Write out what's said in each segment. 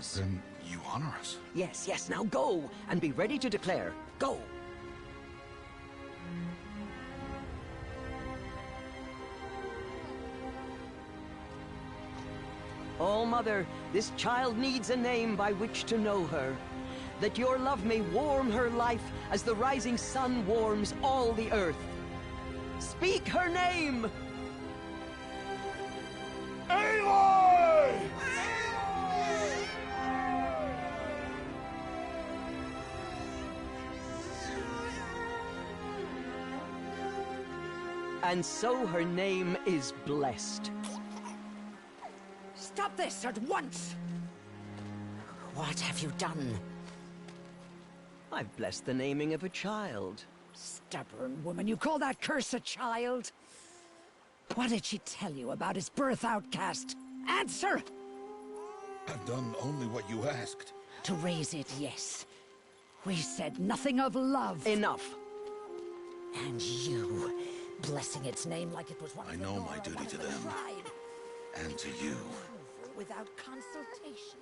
is. Then you honor us. Yes, yes, now go, and be ready to declare. Go! Oh, Mother, this child needs a name by which to know her. That your love may warm her life as the rising sun warms all the earth. Speak her name! Aloy! And so her name is blessed. Stop this at once! What have you done? I've blessed the naming of a child. Stubborn woman, you call that curse a child? What did she tell you about his birth, outcast? Answer! I've done only what you asked. To raise it, yes. We said nothing of love. Enough. And you, blessing its name like it was one I of the know Nora, my duty one of to the them. tribe. And to you. Without consultation.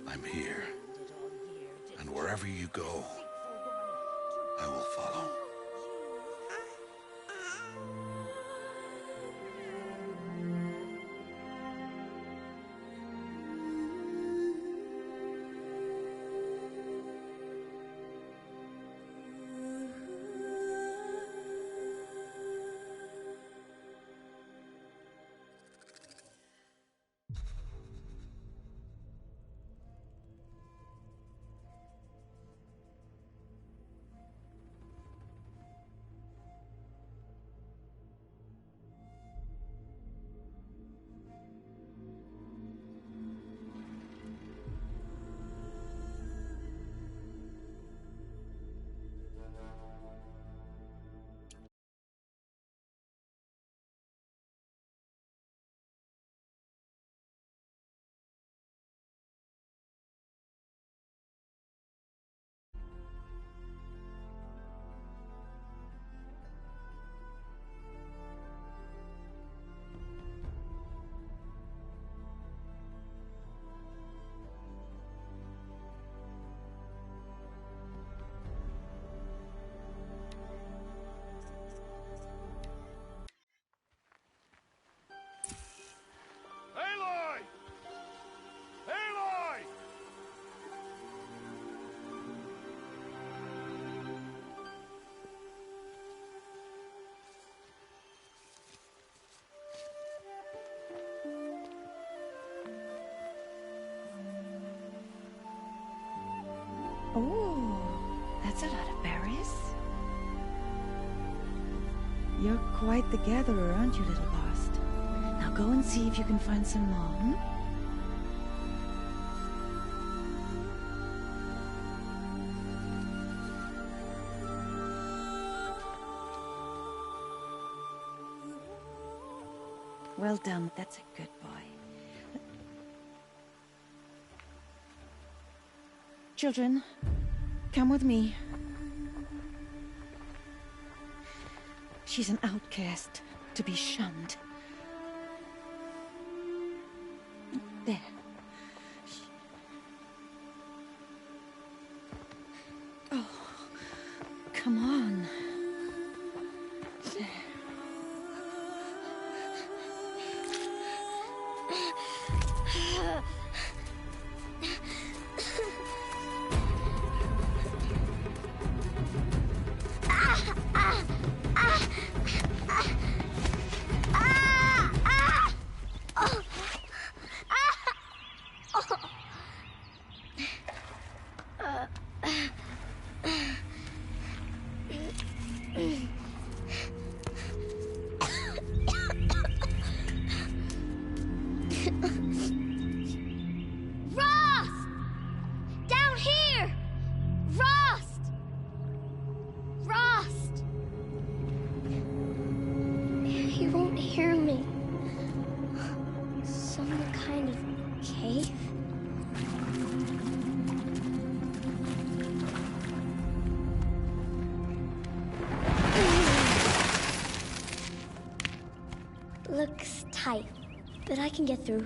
I'm here. Did all year, did And wherever you go, I will follow. Aloy! Aloy! Oh, that's a lot of berries. You're quite the gatherer, aren't you, little Bast? Now go and see if you can find some more, hmm? Well done, that's a good boy. Children, come with me. She's an outcast, to be shunned. There. Oh, come on. There. hear me. Some kind of cave? Looks tight, but I can get through.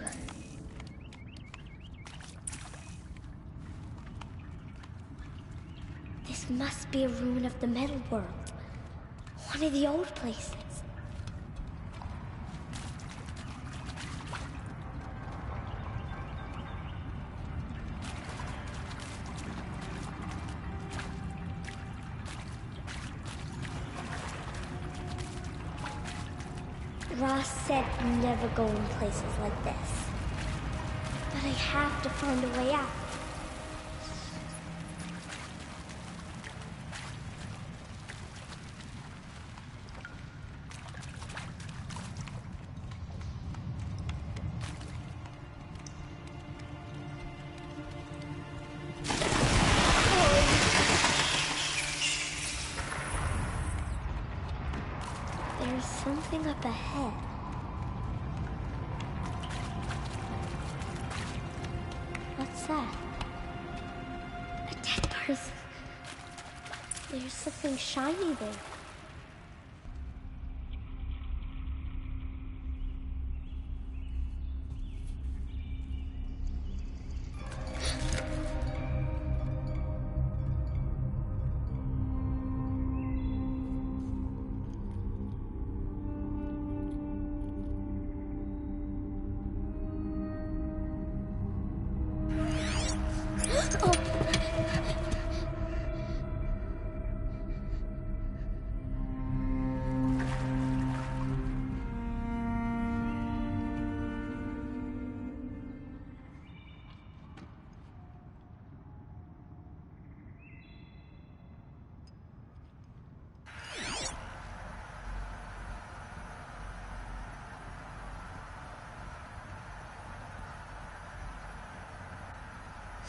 This must be a ruin of the Metal World. One of the old places. Ross said never go in places like this. But I have to find a way out. There's something up ahead. What's that? A dead person. There's something shiny there.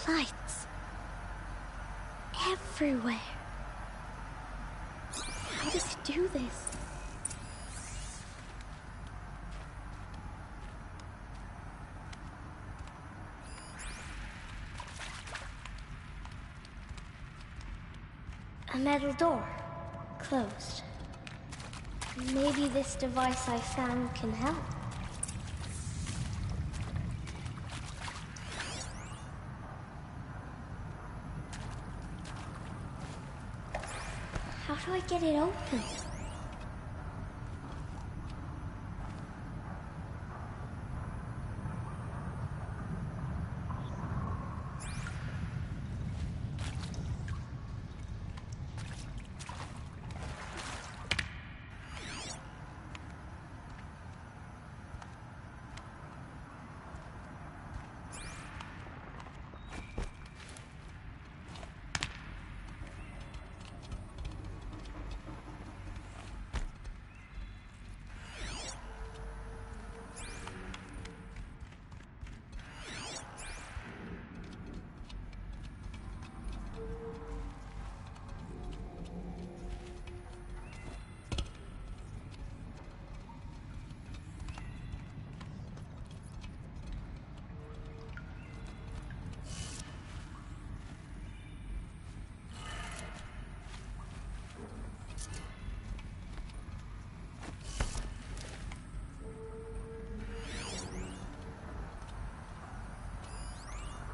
Lights. Everywhere. How does it do this? A metal door. Closed. Maybe this device I found can help. How do I get it open?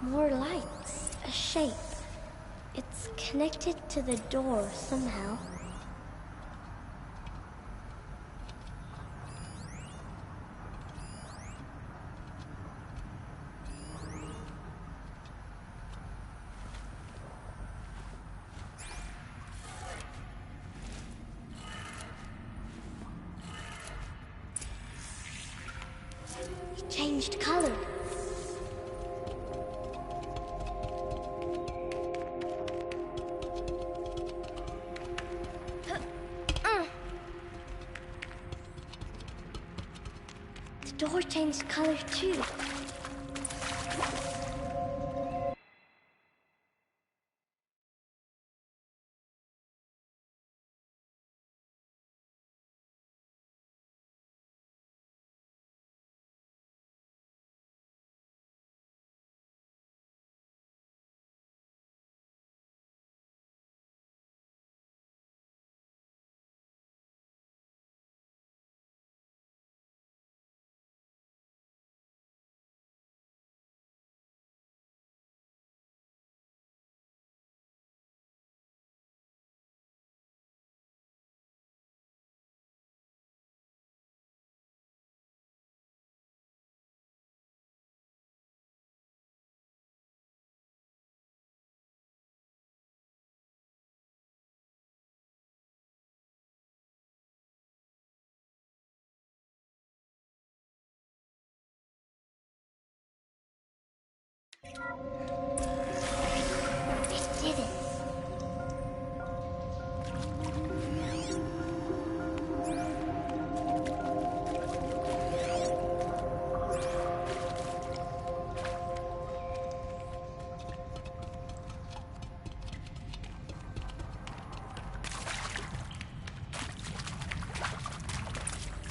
More lights. A shape. It's connected to the door somehow. It changed color. The door changed color too. It did it.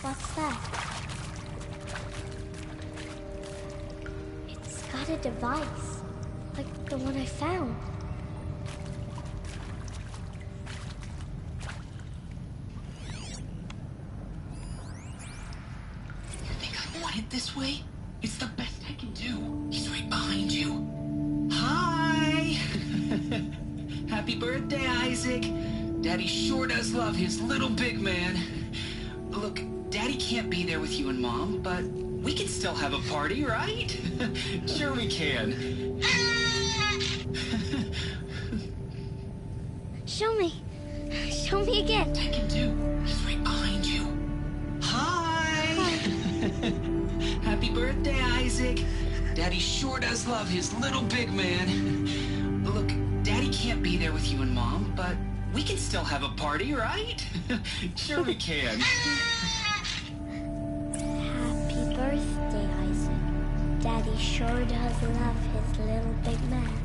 What's that? It's got a device, like the one I found. You think I want it this way? It's the best I can do. He's right behind you. Hi! Happy birthday, Isaac. Daddy sure does love his little big man. Look, Daddy can't be there with you and Mom, but we can still have a party, right? Sure we can. Show me. Show me again. I can do. He's right behind you. Hi! Happy birthday, Isaac. Daddy sure does love his little big man. Look, Daddy can't be there with you and Mom, but we can still have a party, right? Sure we can. Happy birthday, Isaac. Daddy sure does love his little big man.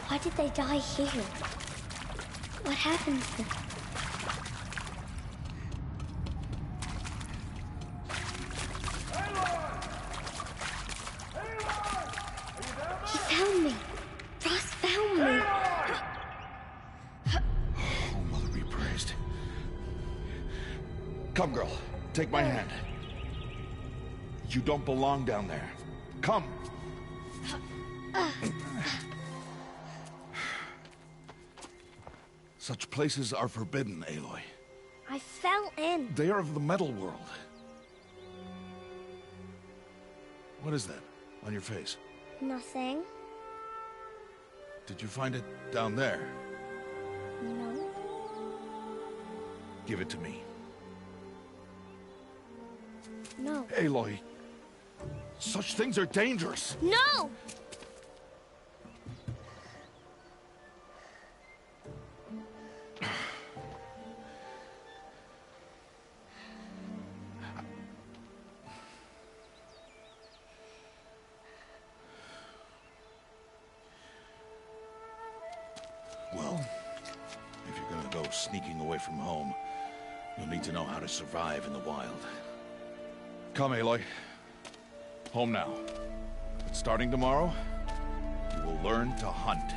Why did they die here? What happened to them? He found me. Ross found me. Oh, Mother be praised. Come, girl. Take my hand. You don't belong down there. Come. Such places are forbidden, Aloy. I fell in. They are of the metal world. What is that on your face? Nothing. Did you find it down there? No. Give it to me. No. Aloy, such things are dangerous. No! Well, if you're gonna go sneaking away from home, you'll need to know how to survive in the wild. Come, Aloy. Home now. But starting tomorrow, you will learn to hunt.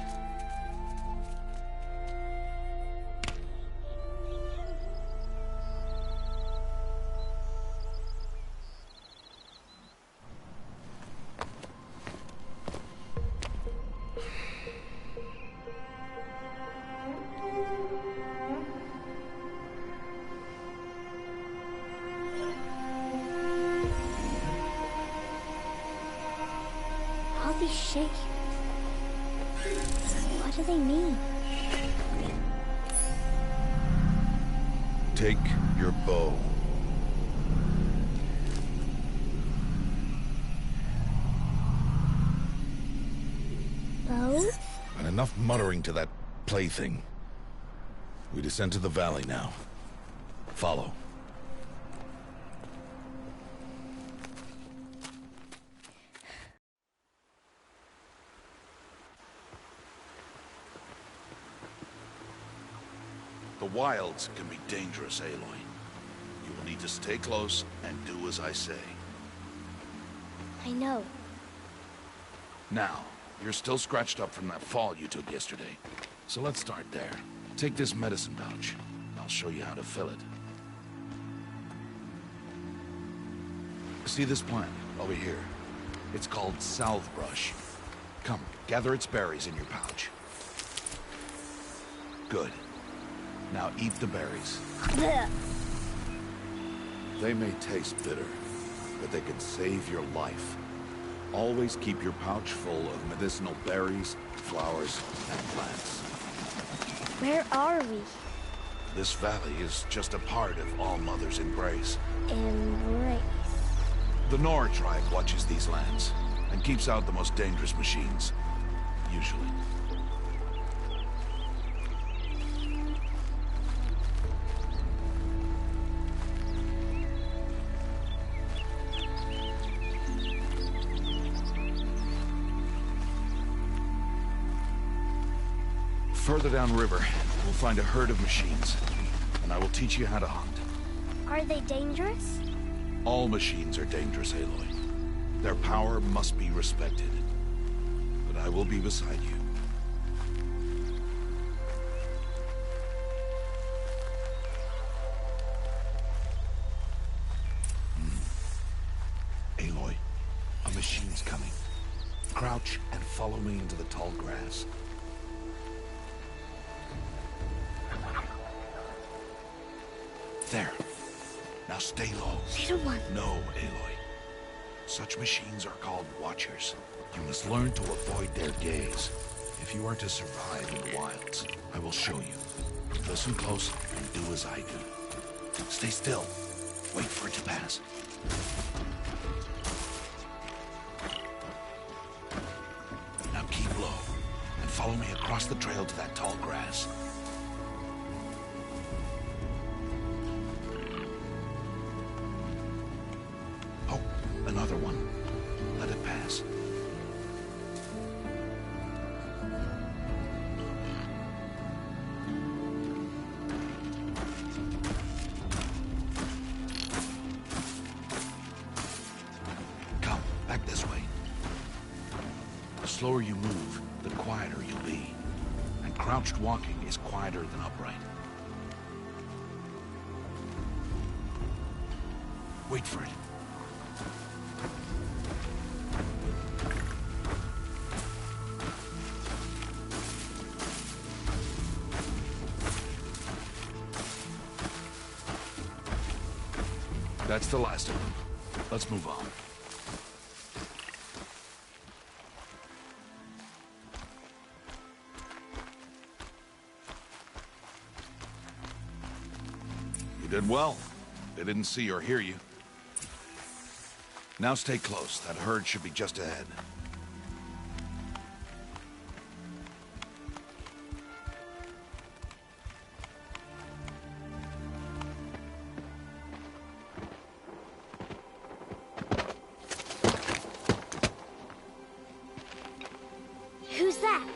All these shapes. What do they mean? Take your bow. Bow? And enough muttering to that plaything. We descend to the valley now. Follow. The wilds can be dangerous, Aloy. You will need to stay close and do as I say. I know. Now, you're still scratched up from that fall you took yesterday. So let's start there. Take this medicine pouch. I'll show you how to fill it. See this plant over here? It's called salvebrush. Come, gather its berries in your pouch. Good. Now eat the berries. Blech. They may taste bitter, but they can save your life. Always keep your pouch full of medicinal berries, flowers, and plants. Where are we? This valley is just a part of All Mother's embrace. Embrace. The Nora tribe watches these lands, and keeps out the most dangerous machines. Usually. Further downriver, we'll find a herd of machines, and I will teach you how to hunt. Are they dangerous? All machines are dangerous, Aloy. Their power must be respected. But I will be beside you. Aloy, a machine's coming. Crouch and follow me into the tall grass. There. Now stay low. Little one. No, Aloy. Such machines are called Watchers. You must learn to avoid their gaze. If you are to survive in the wilds, I will show you. Listen close and do as I do. Stay still. Wait for it to pass. Now keep low and follow me across the trail to that tall grass. Oh, another one. Let it pass. Come, back this way. The slower you move, the quieter you'll be. And crouched walking is quieter than upright. Wait for it. That's the last of them. Let's move on. You did well. They didn't see or hear you. Now stay close. That herd should be just ahead. Who's that?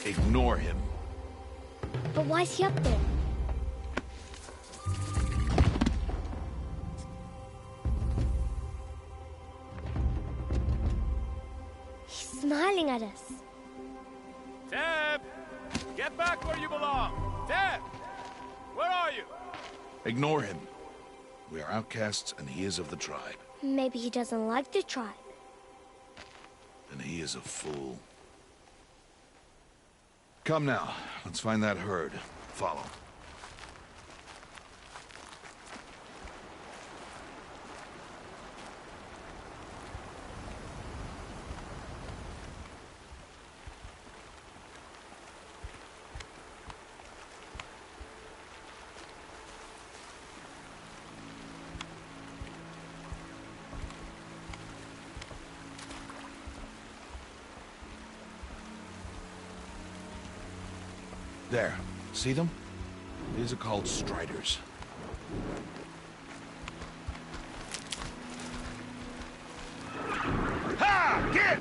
Ignore him. But why's he up there? He's smiling at us. Teb! Get back where you belong! Teb! Where are you? Ignore him. We are outcasts, and he is of the tribe. Maybe he doesn't like the tribe. And he is a fool. Come now. Let's find that herd. Follow. There. See them? These are called Striders. Ha! Get!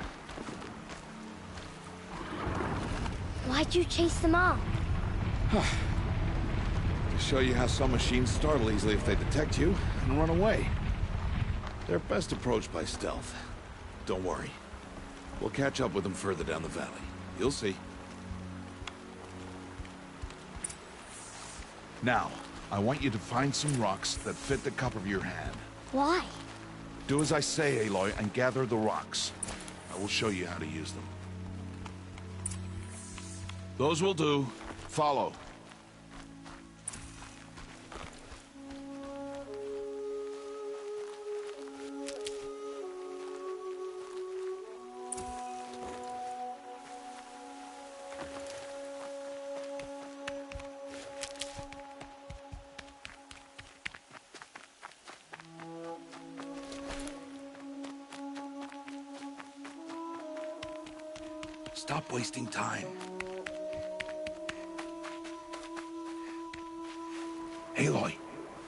Why'd you chase them off? To show you how some machines startle easily if they detect you and run away. They're best approached by stealth. Don't worry. We'll catch up with them further down the valley. You'll see. Now, I want you to find some rocks that fit the cup of your hand. Why? Do as I say, Aloy, and gather the rocks. I will show you how to use them. Those will do. Follow. Stop wasting time. Aloy,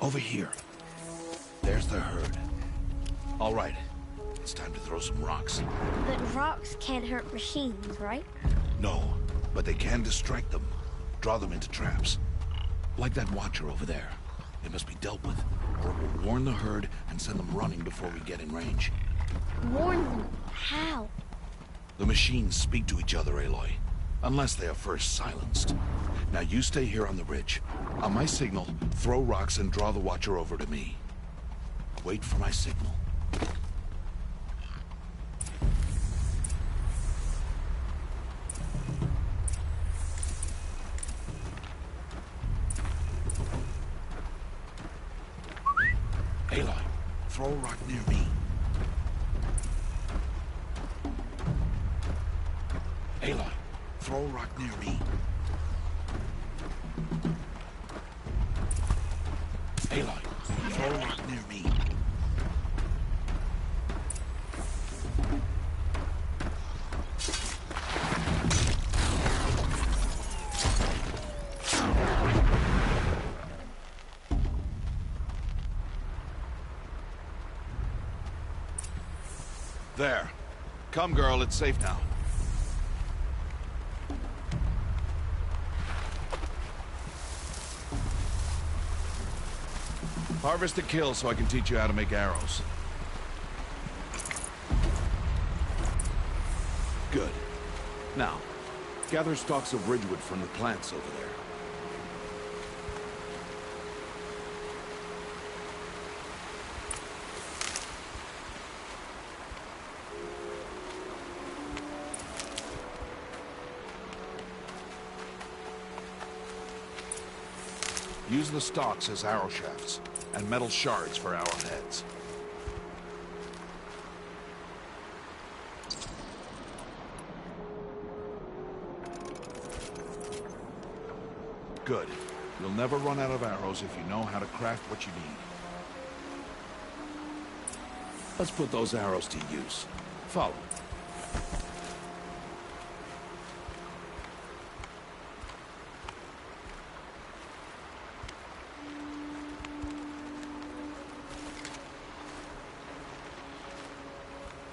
over here. There's the herd. All right, it's time to throw some rocks. But rocks can't hurt machines, right? No, but they can distract them. Draw them into traps. Like that watcher over there. It must be dealt with, or it will warn the herd and send them running before we get in range. Warn them? How? The machines speak to each other, Aloy. Unless they are first silenced. Now you stay here on the ridge. On my signal, throw rocks and draw the watcher over to me. Wait for my signal. Aloy, throw a rock near me. Aloy, throw a rock near me. Aloy, throw a rock near me. There. Come, girl, it's safe now. Harvest a kill so I can teach you how to make arrows. Good. Now, gather stalks of ridgewood from the plants over there. Use the stalks as arrow shafts, and metal shards for arrowheads. Good. You'll never run out of arrows if you know how to craft what you need. Let's put those arrows to use. Follow.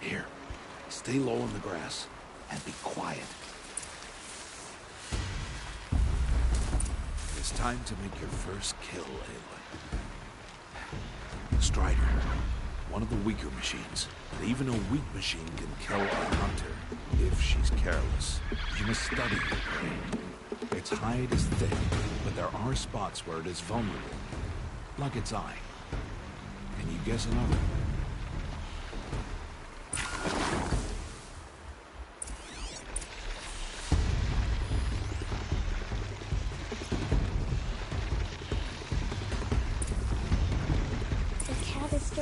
Here, stay low in the grass, and be quiet. It's time to make your first kill, Aloy. Strider, one of the weaker machines. But even a weak machine can kill a hunter, if she's careless. You must study the prey. Its hide is thick, but there are spots where it is vulnerable, like its eye. Can you guess another?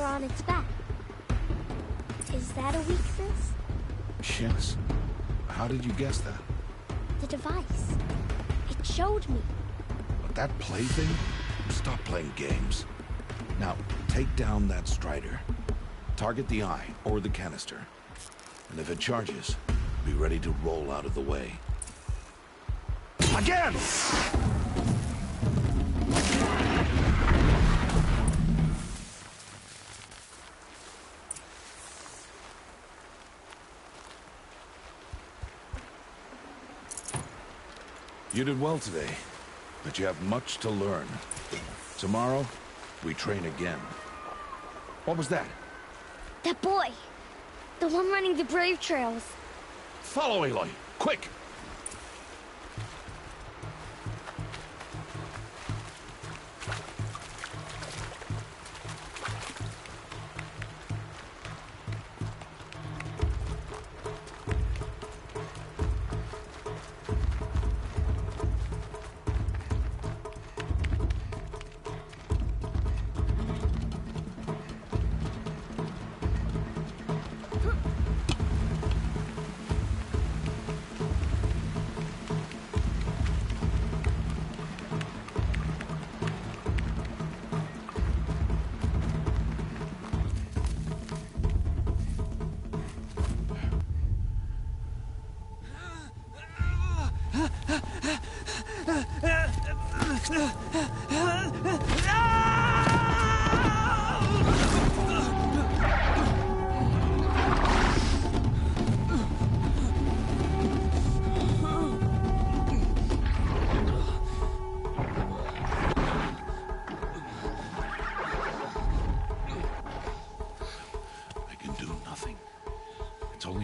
On its back. Is that a weakness? Yes. How did you guess that? The device. It showed me. But that plaything? Stop playing games. Now, take down that Strider. Target the eye or the canister. And if it charges, be ready to roll out of the way. Again! You did well today, but you have much to learn. Tomorrow, we train again. What was that? That boy! The one running the brave trails. Follow Aloy, quick!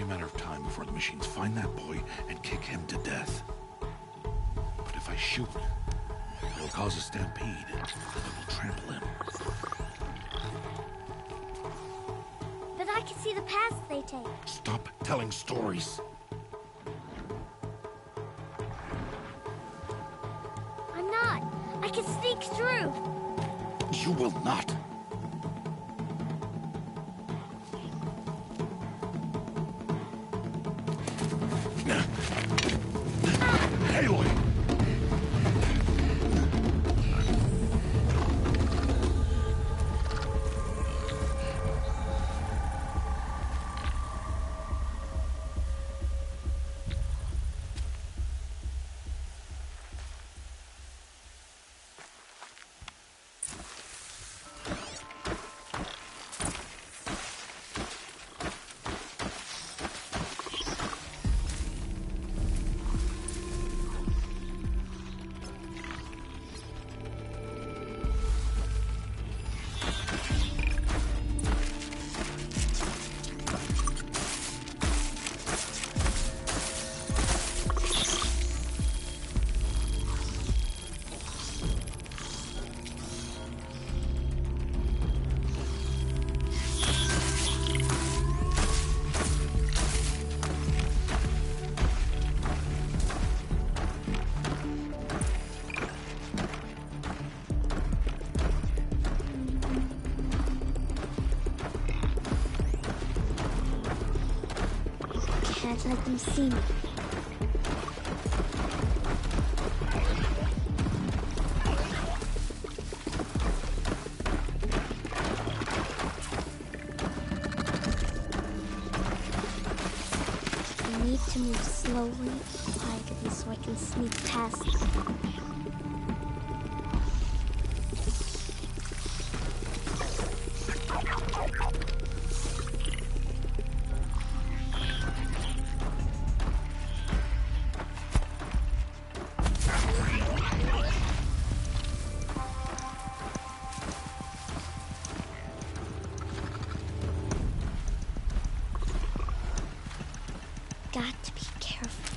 a matter of time before the machines find that boy and kick him to death. But if I shoot, it'll cause a stampede that will trample him. But I can see the paths they take. Stop telling stories. I'm not. I can sneak through. You will not. Aloy! Can't let them see me. I need to move slowly and quietly so I can sneak past them. Got to be careful.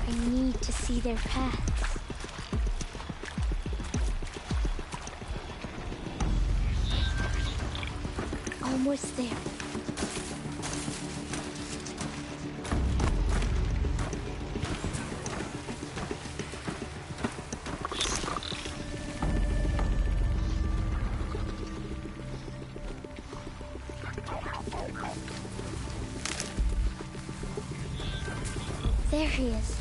I need to see their paths. Almost there. There he is.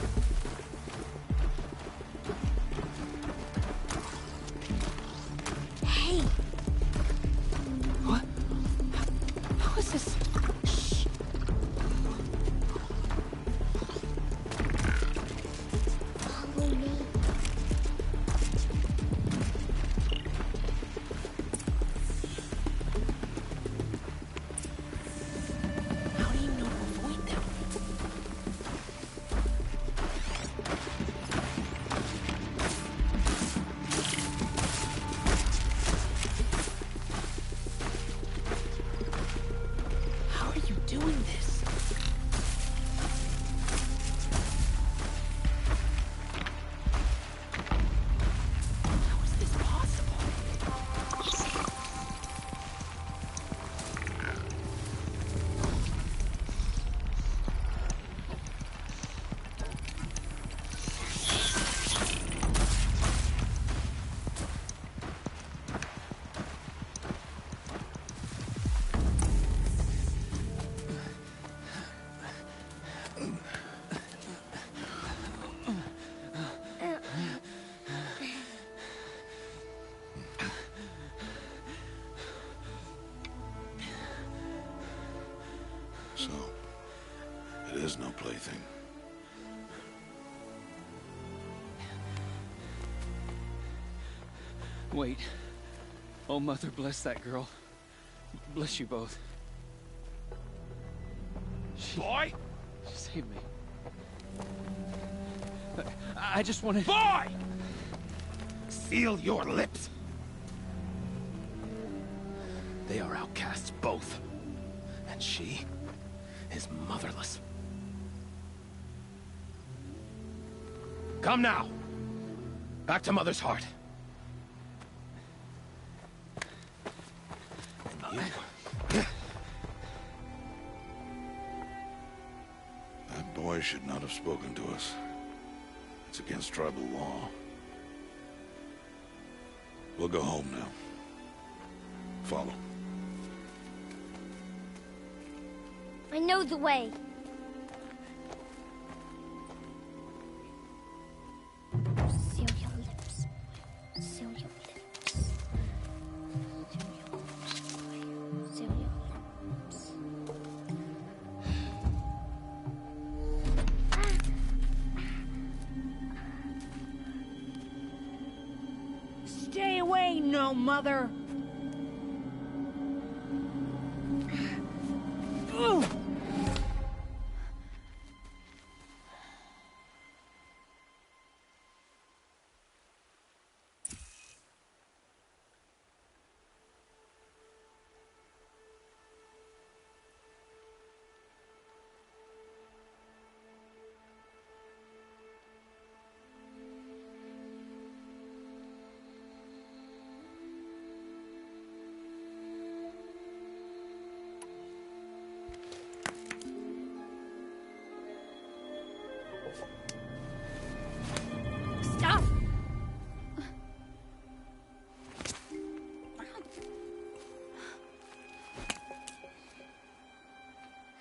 Hey! What? How is this? Shh! Follow me. How do you know to avoid them? Wait. Oh, Mother, bless that girl. Bless you both. Boy! She saved me. I just wanted... Boy! Seal your lips. They are outcasts, both. And she is motherless. Come now. Back to Mother's heart. And you... That boy should not have spoken to us. It's against tribal law. We'll go home now. Follow. I know the way. Seal your lips. Seal your lips. Seal your lips. Seal your lips. Stay away, no mother! Ugh. Stop!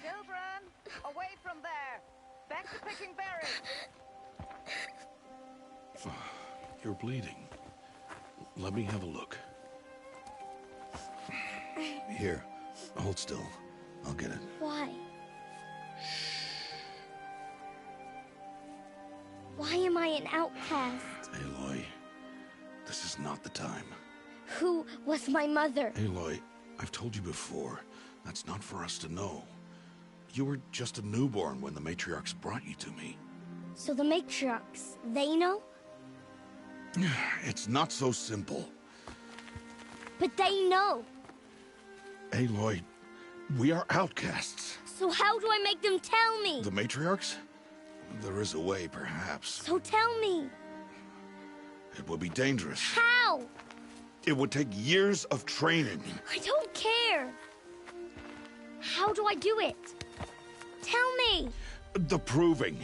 Children, away from there. Back to picking berries. You're bleeding. Let me have a look. Here, hold still. I'll get it. Why? Why am I an outcast? Aloy, this is not the time. Who was my mother? Aloy, I've told you before, that's not for us to know. You were just a newborn when the matriarchs brought you to me. So the matriarchs, they know? It's not so simple. But they know. Aloy, we are outcasts. So how do I make them tell me? The matriarchs? There is a way, perhaps. So tell me. It would be dangerous. How? It would take years of training. I don't care. How do I do it? Tell me. The proving.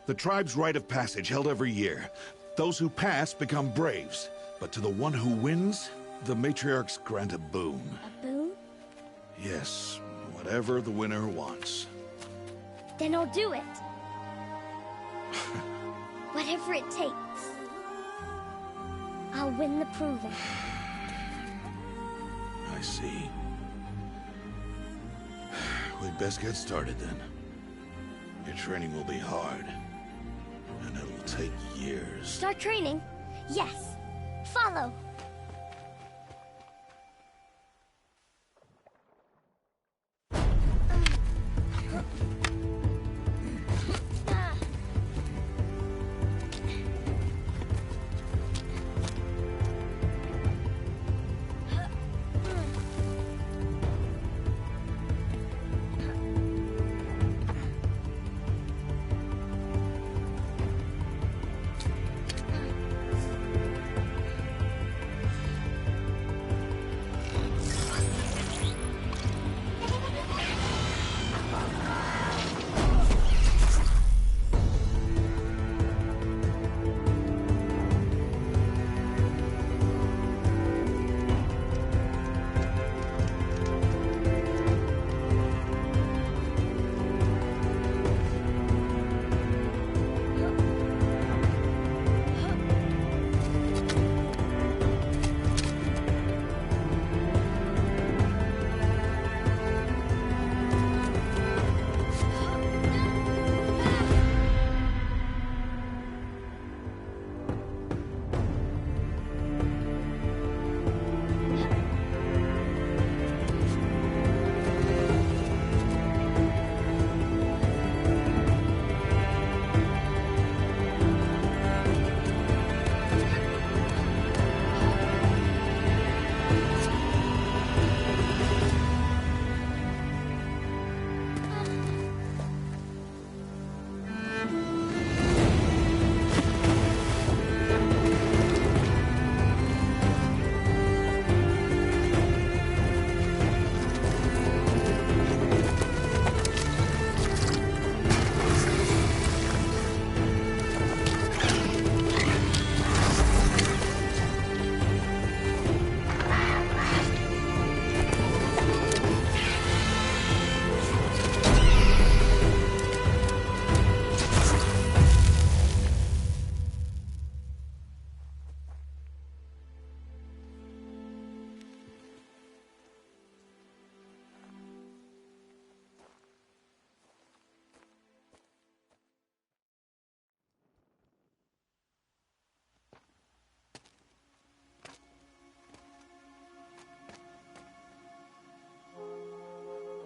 The tribe's rite of passage held every year. Those who pass become braves. But to the one who wins, the matriarchs grant a boon. A boon? Yes, whatever the winner wants. Then I'll do it. Whatever it takes. I'll win the proving. I see. We'd best get started then. Your training will be hard. And it'll take years. Start training? Yes. Follow.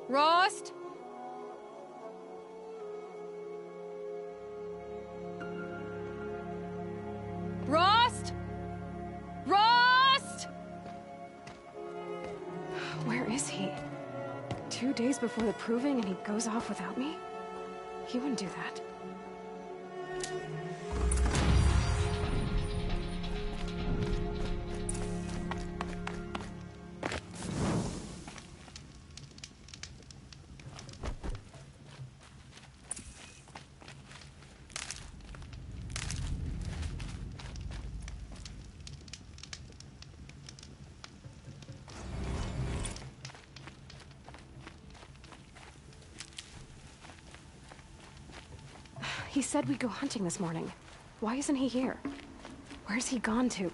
Rost? Rost? Rost? Where is he? 2 days before the proving and he goes off without me? He wouldn't do that. He said we'd go hunting this morning. Why isn't he here? Where's he gone to?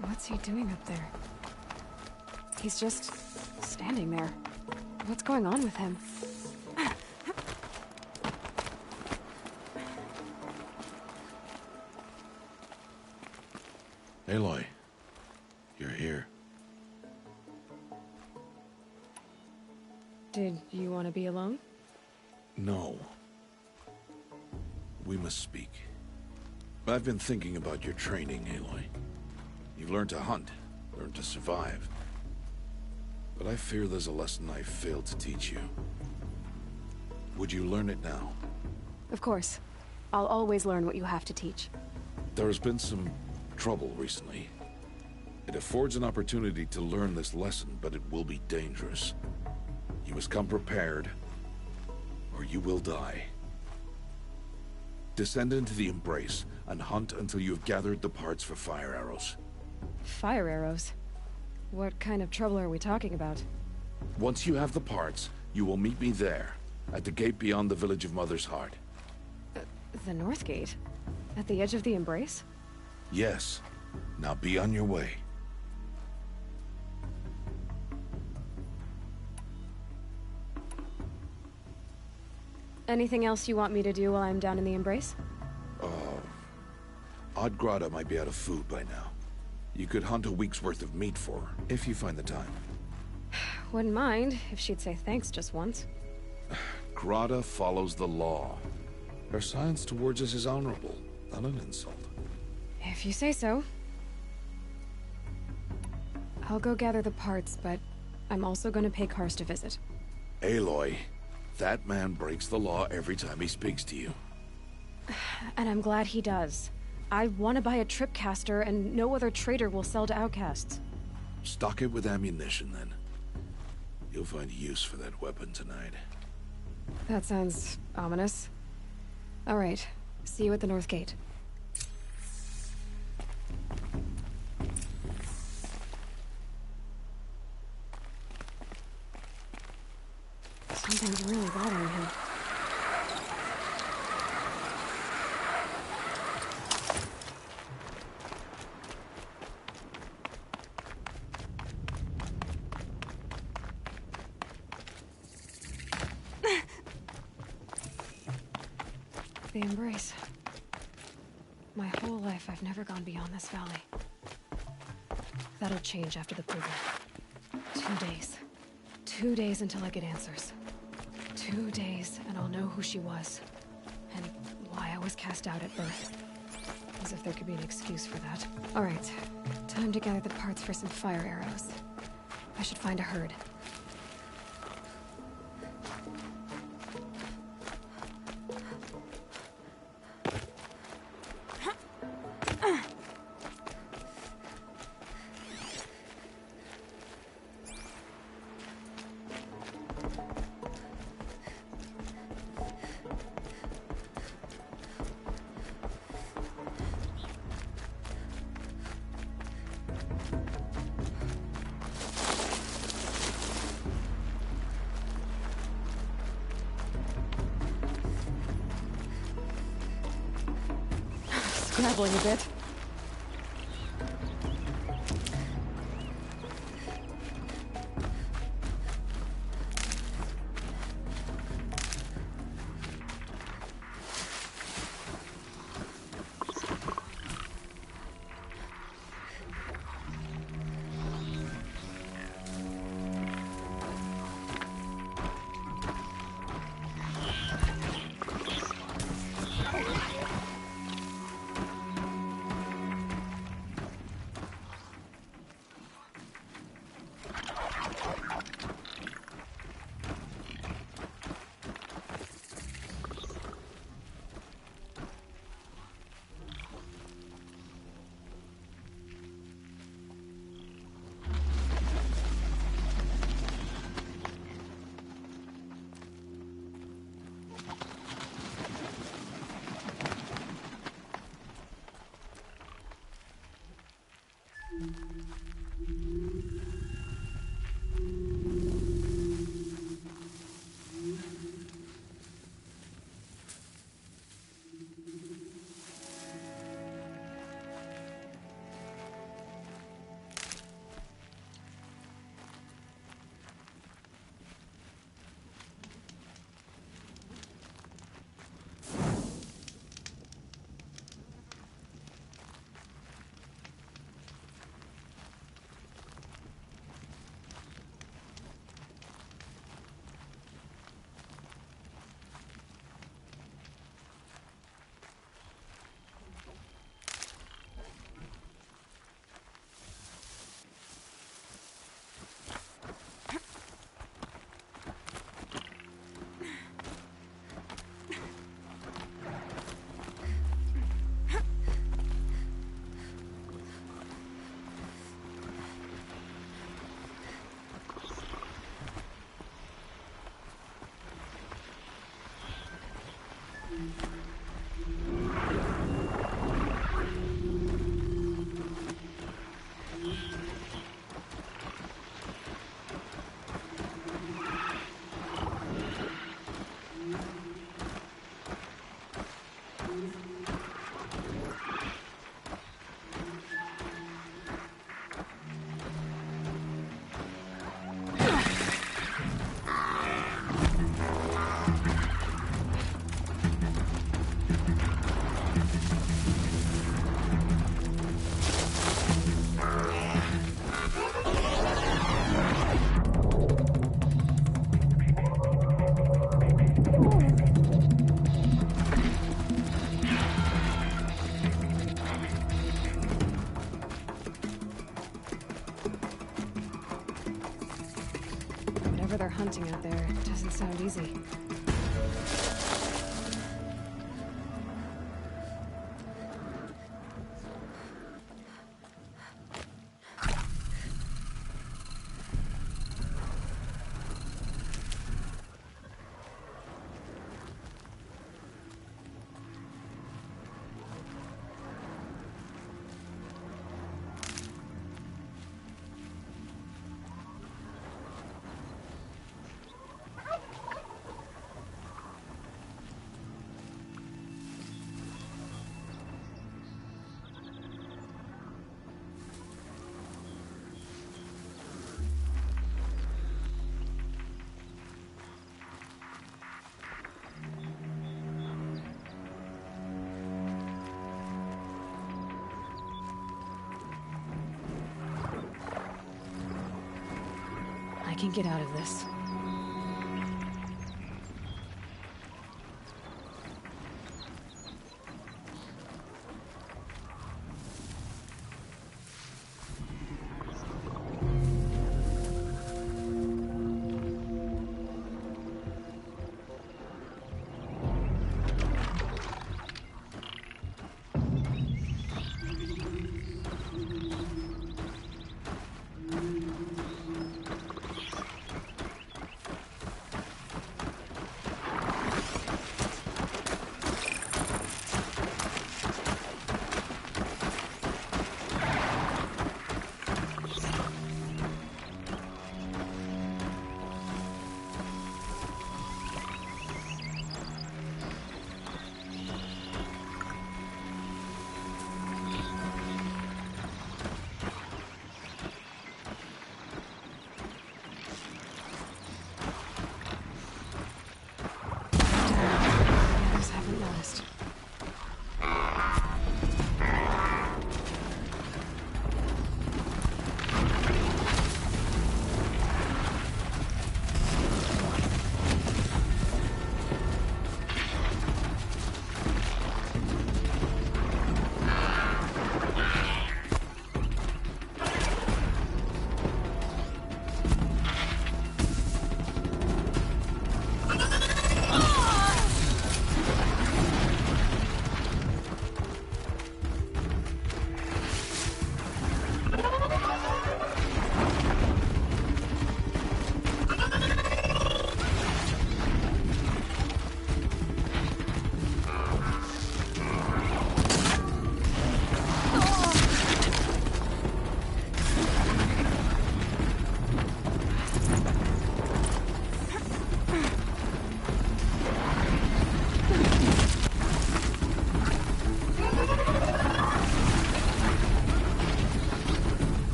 What's he doing up there? He's just standing there. What's going on with him? Aloy, you're here. Did you want to be alone? No. We must speak. I've been thinking about your training, Aloy. You've learned to hunt, learned to survive. But I fear there's a lesson I failed to teach you. Would you learn it now? Of course. I'll always learn what you have to teach. There has been some trouble recently. It affords an opportunity to learn this lesson, but it will be dangerous. You must come prepared, or you will die. Descend into the Embrace and hunt until you have gathered the parts for fire arrows. Fire arrows? What kind of trouble are we talking about? Once you have the parts, you will meet me there, at the gate beyond the village of Mother's Heart. The North Gate? At the edge of the Embrace? Yes. Now be on your way. Anything else you want me to do while I'm down in the Embrace? Odgrada might be out of food by now. You could hunt a week's worth of meat for her, if you find the time. Wouldn't mind if she'd say thanks just once. Grada follows the law. Her silence towards us is honorable, not an insult. If you say so. I'll go gather the parts, but I'm also going to pay Karst a visit. Aloy, that man breaks the law every time he speaks to you. And I'm glad he does. I want to buy a tripcaster, and no other trader will sell to outcasts. Stock it with ammunition, then. You'll find use for that weapon tonight. That sounds ominous. All right. See you at the North Gate. Something's really bothering him. The Embrace. My whole life, I've never gone beyond this valley. That'll change after the proving. 2 days. 2 days until I get answers. 2 days, and I'll know who she was. And why I was cast out at birth. As if there could be an excuse for that. Alright, time to gather the parts for some fire arrows. I should find a herd. Scrabbling a bit. Whatever they're hunting out there, it doesn't sound easy. I can get out of this.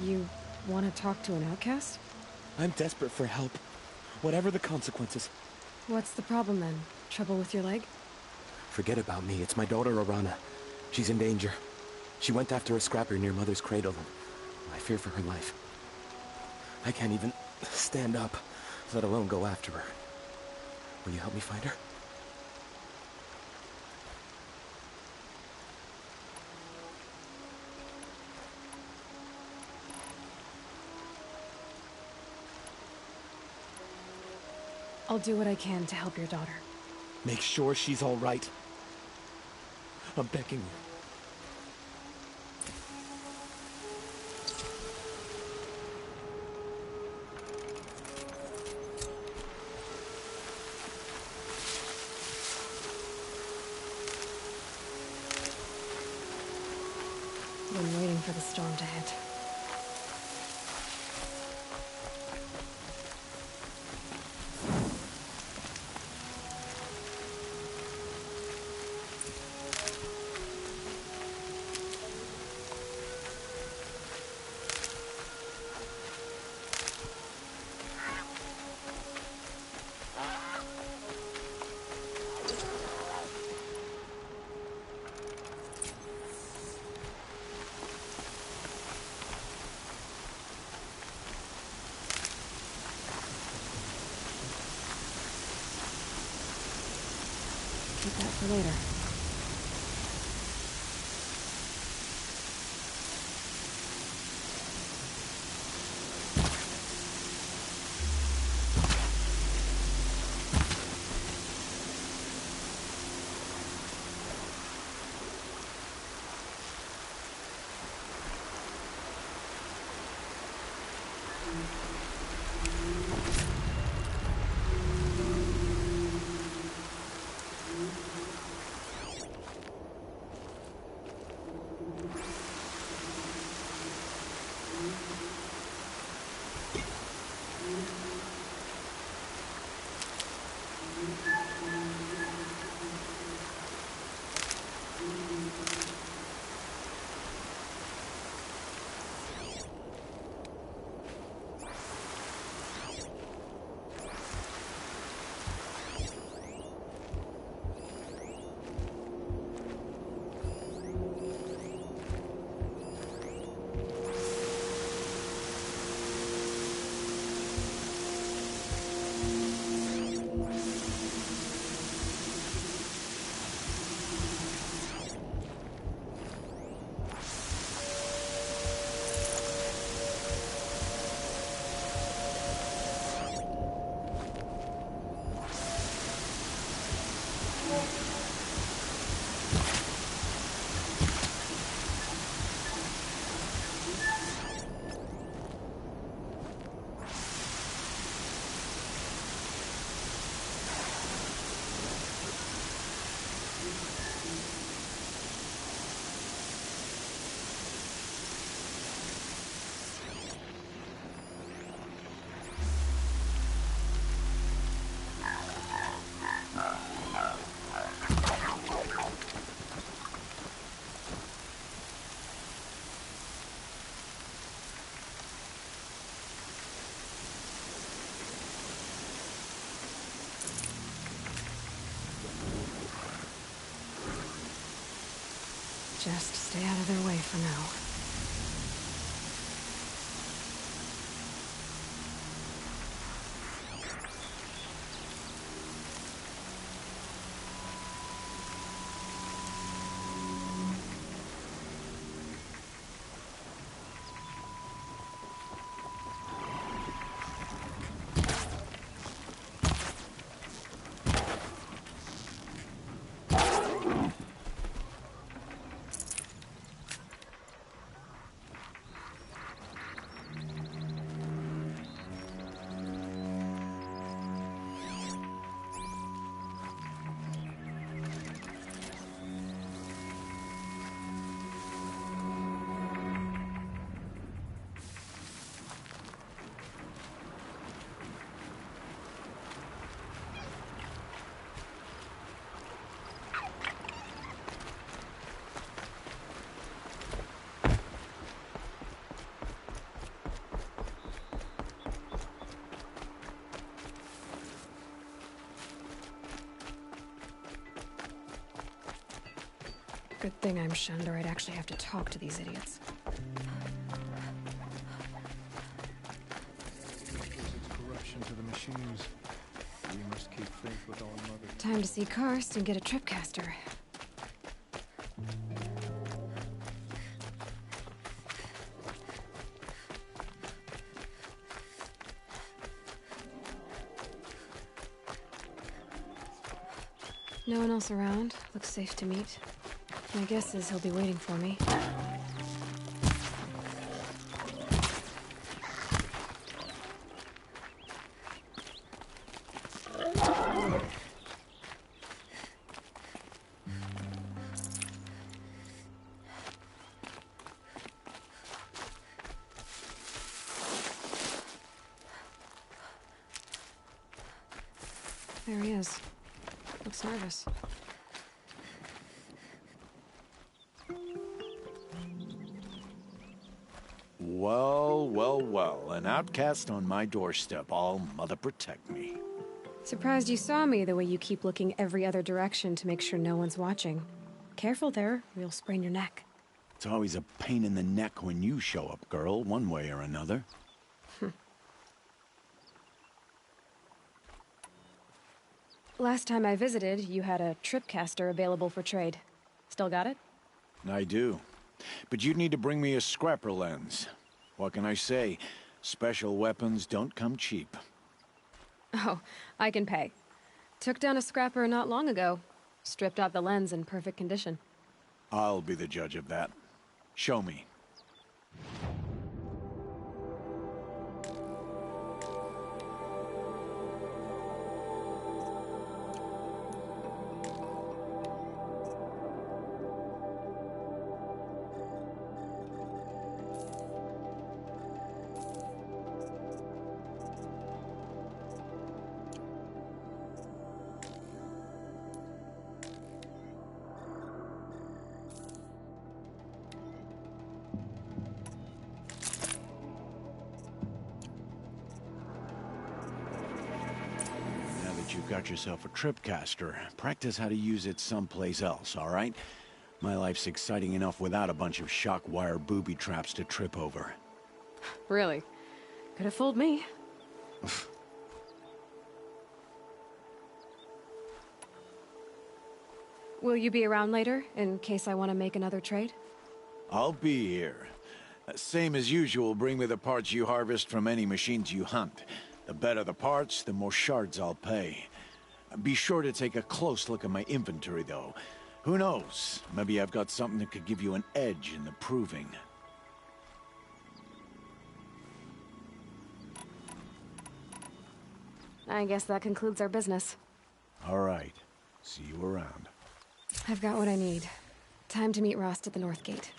You want to talk to an outcast? I'm desperate for help. Whatever the consequences. What's the problem then? Trouble with your leg? Forget about me. It's my daughter, Arana. She's in danger. She went after a scrapper near Mother's cradle, and I fear for her life. I can't even stand up, let alone go after her. Will you help me find her? I'll do what I can to help your daughter. Make sure she's all right. I'm begging you. Been waiting for the storm to hit. Keep that for later. Just stay out of their way for now. Good thing I'm shunned, or I'd actually have to talk to these idiots. It's corruption to the machines. We must keep faith with All Mother. Time to see Karst and get a tripcaster. No one else around. Looks safe to meet. My guess is he'll be waiting for me. There he is. Looks nervous. Well, well, well. An outcast on my doorstep. All Mother protect me. Surprised you saw me the way you keep looking every other direction to make sure no one's watching. Careful there, or you'll sprain your neck. It's always a pain in the neck when you show up, girl, one way or another. Last time I visited, you had a tripcaster available for trade. Still got it? I do. But you'd need to bring me a scrapper lens. What can I say? Special weapons don't come cheap. Oh, I can pay. Took down a scrapper not long ago. Stripped out the lens in perfect condition. I'll be the judge of that. Show me. You've got yourself a tripcaster. Practice how to use it someplace else, all right? My life's exciting enough without a bunch of shock wire booby traps to trip over. Really? Could have fooled me. Will you be around later, in case I want to make another trade? I'll be here. Same as usual, bring me the parts you harvest from any machines you hunt. The better the parts, the more shards I'll pay. Be sure to take a close look at my inventory, though. Who knows? Maybe I've got something that could give you an edge in the proving. I guess that concludes our business. All right. See you around. I've got what I need. Time to meet Rost at the North Gate.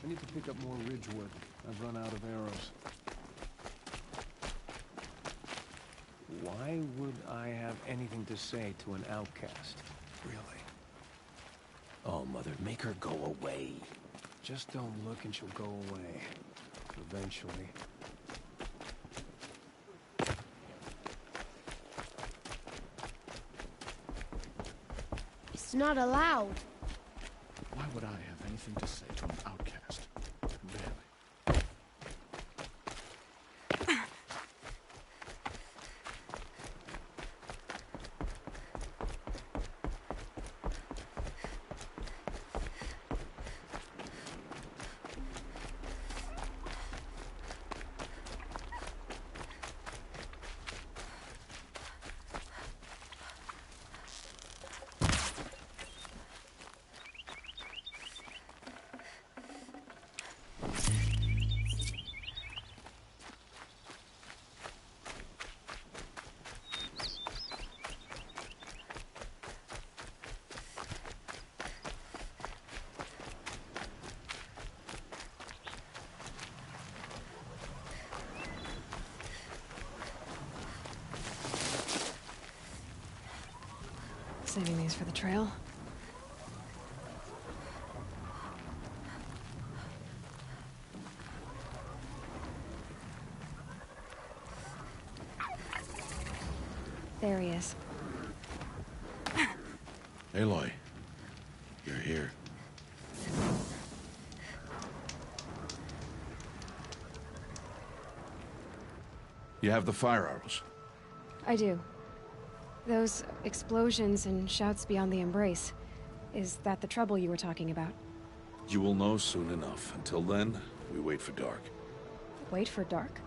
I need to pick up more ridgewood. I've run out of arrows. Why would I have anything to say to an outcast? Really? Oh, Mother, make her go away. Just don't look and she'll go away. Eventually. It's not allowed. Why would I have anything to say to an outcast? Really? saving these for the trail. There he is. Aloy, you're here. You have the fire arrows. I do. Those explosions and shouts beyond the embrace. Is that the trouble you were talking about? You will know soon enough. Until then, we wait for dark. Wait for dark?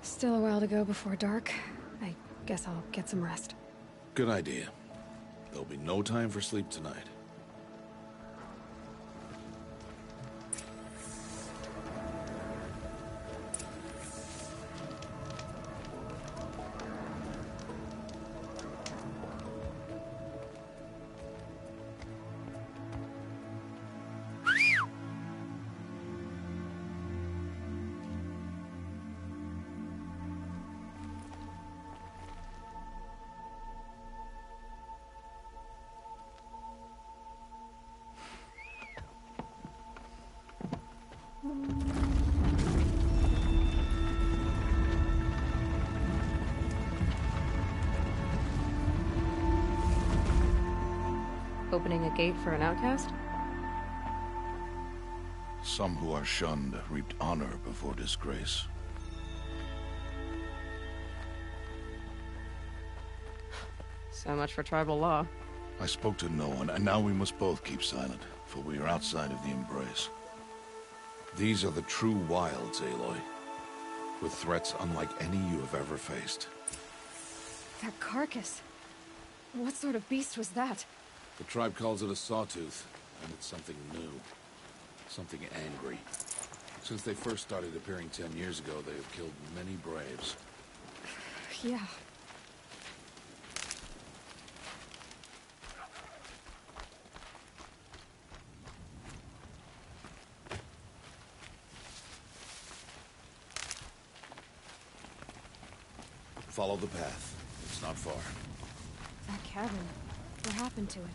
Still a while to go before dark. I guess I'll get some rest. Good idea. There'll be no time for sleep tonight. Opening a gate for an outcast? Some who are shunned reaped honor before disgrace. So much for tribal law. I spoke to no one, and now we must both keep silent, for we are outside of the embrace. These are the true wilds, Aloy, with threats unlike any you have ever faced. That carcass. What sort of beast was that? The tribe calls it a sawtooth, and it's something new. Something angry. Since they first started appearing 10 years ago, they have killed many braves. Yeah. Follow the path. It's not far. That cabin. What happened to it?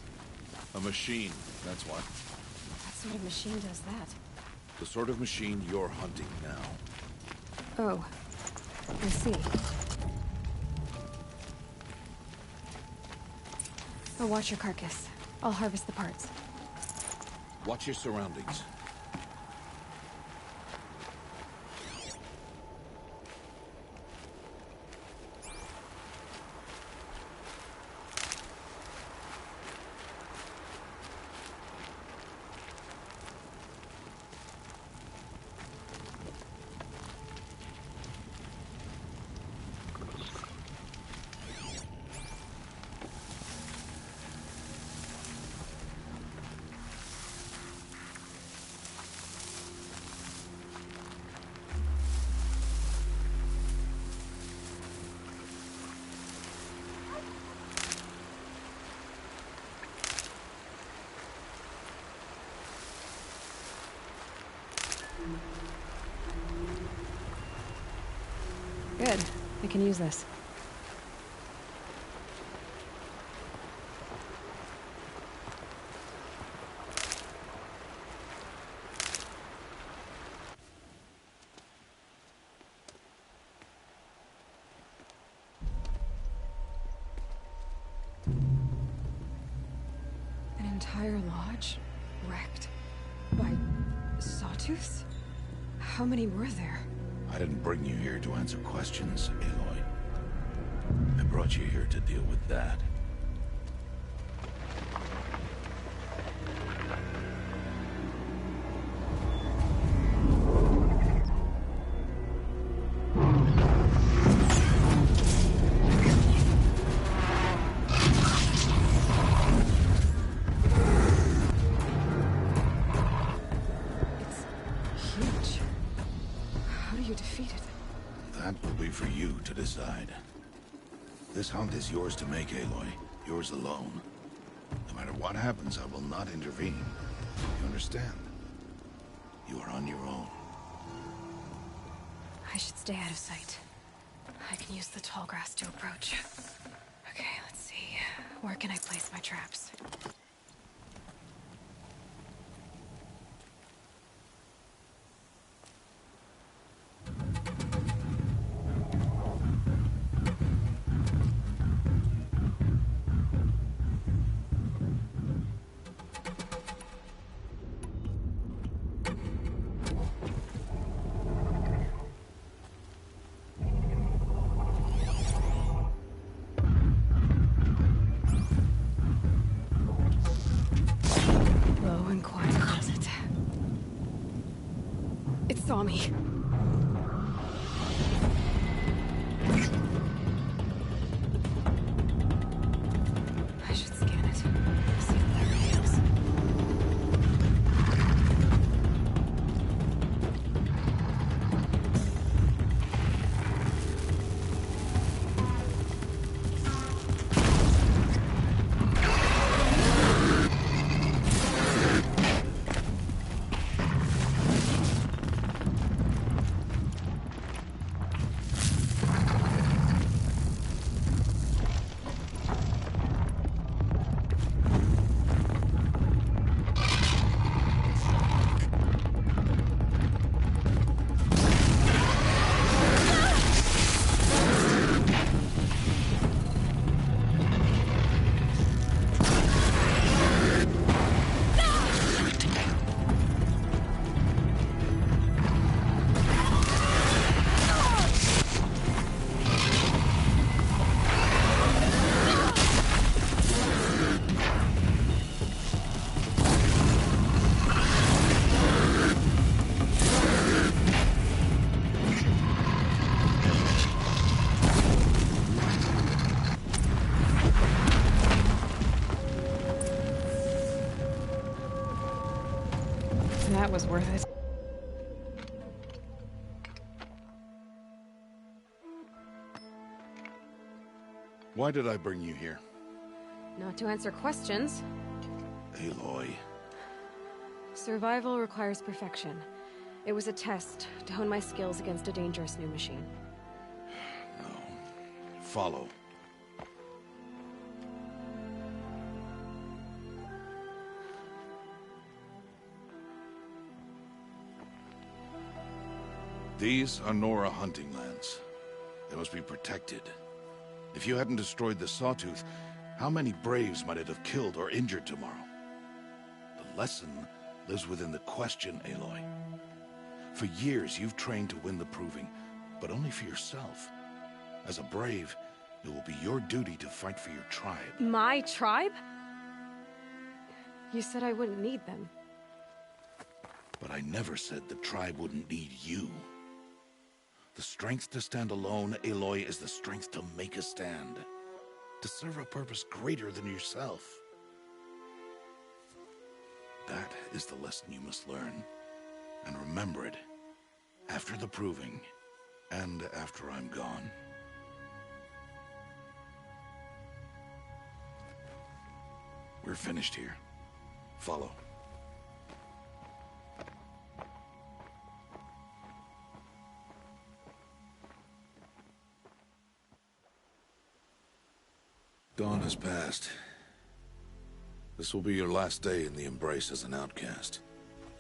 A machine, that's what. What sort of machine does that? The sort of machine you're hunting now. Oh. I see. I'll watch your carcass. I'll harvest the parts. Watch your surroundings. Good. I can use this. An entire lodge wrecked by sawtooths? How many were there? I didn't bring you here to answer questions, Aloy. I brought you here to deal with that. This hunt is yours to make, Aloy. Yours alone. No matter what happens, I will not intervene. You understand? You are on your own. I should stay out of sight. I can use the tall grass to approach. Okay, let's see. Where can I place my traps? Saw me. I should scan it. See what that reveals. That was worth it. Why did I bring you here? Not to answer questions. Aloy. Survival requires perfection. It was a test to hone my skills against a dangerous new machine. No. Follow. These are Nora hunting lands. They must be protected. If you hadn't destroyed the Sawtooth, how many Braves might it have killed or injured tomorrow? The lesson lives within the question, Aloy. For years, you've trained to win the Proving, but only for yourself. As a Brave, it will be your duty to fight for your tribe. My tribe? You said I wouldn't need them. But I never said the tribe wouldn't need you. The strength to stand alone, Aloy, is the strength to make a stand. To serve a purpose greater than yourself. That is the lesson you must learn. And remember it. After the Proving. And after I'm gone. We're finished here. Follow. Dawn has passed. This will be your last day in the Embrace as an outcast.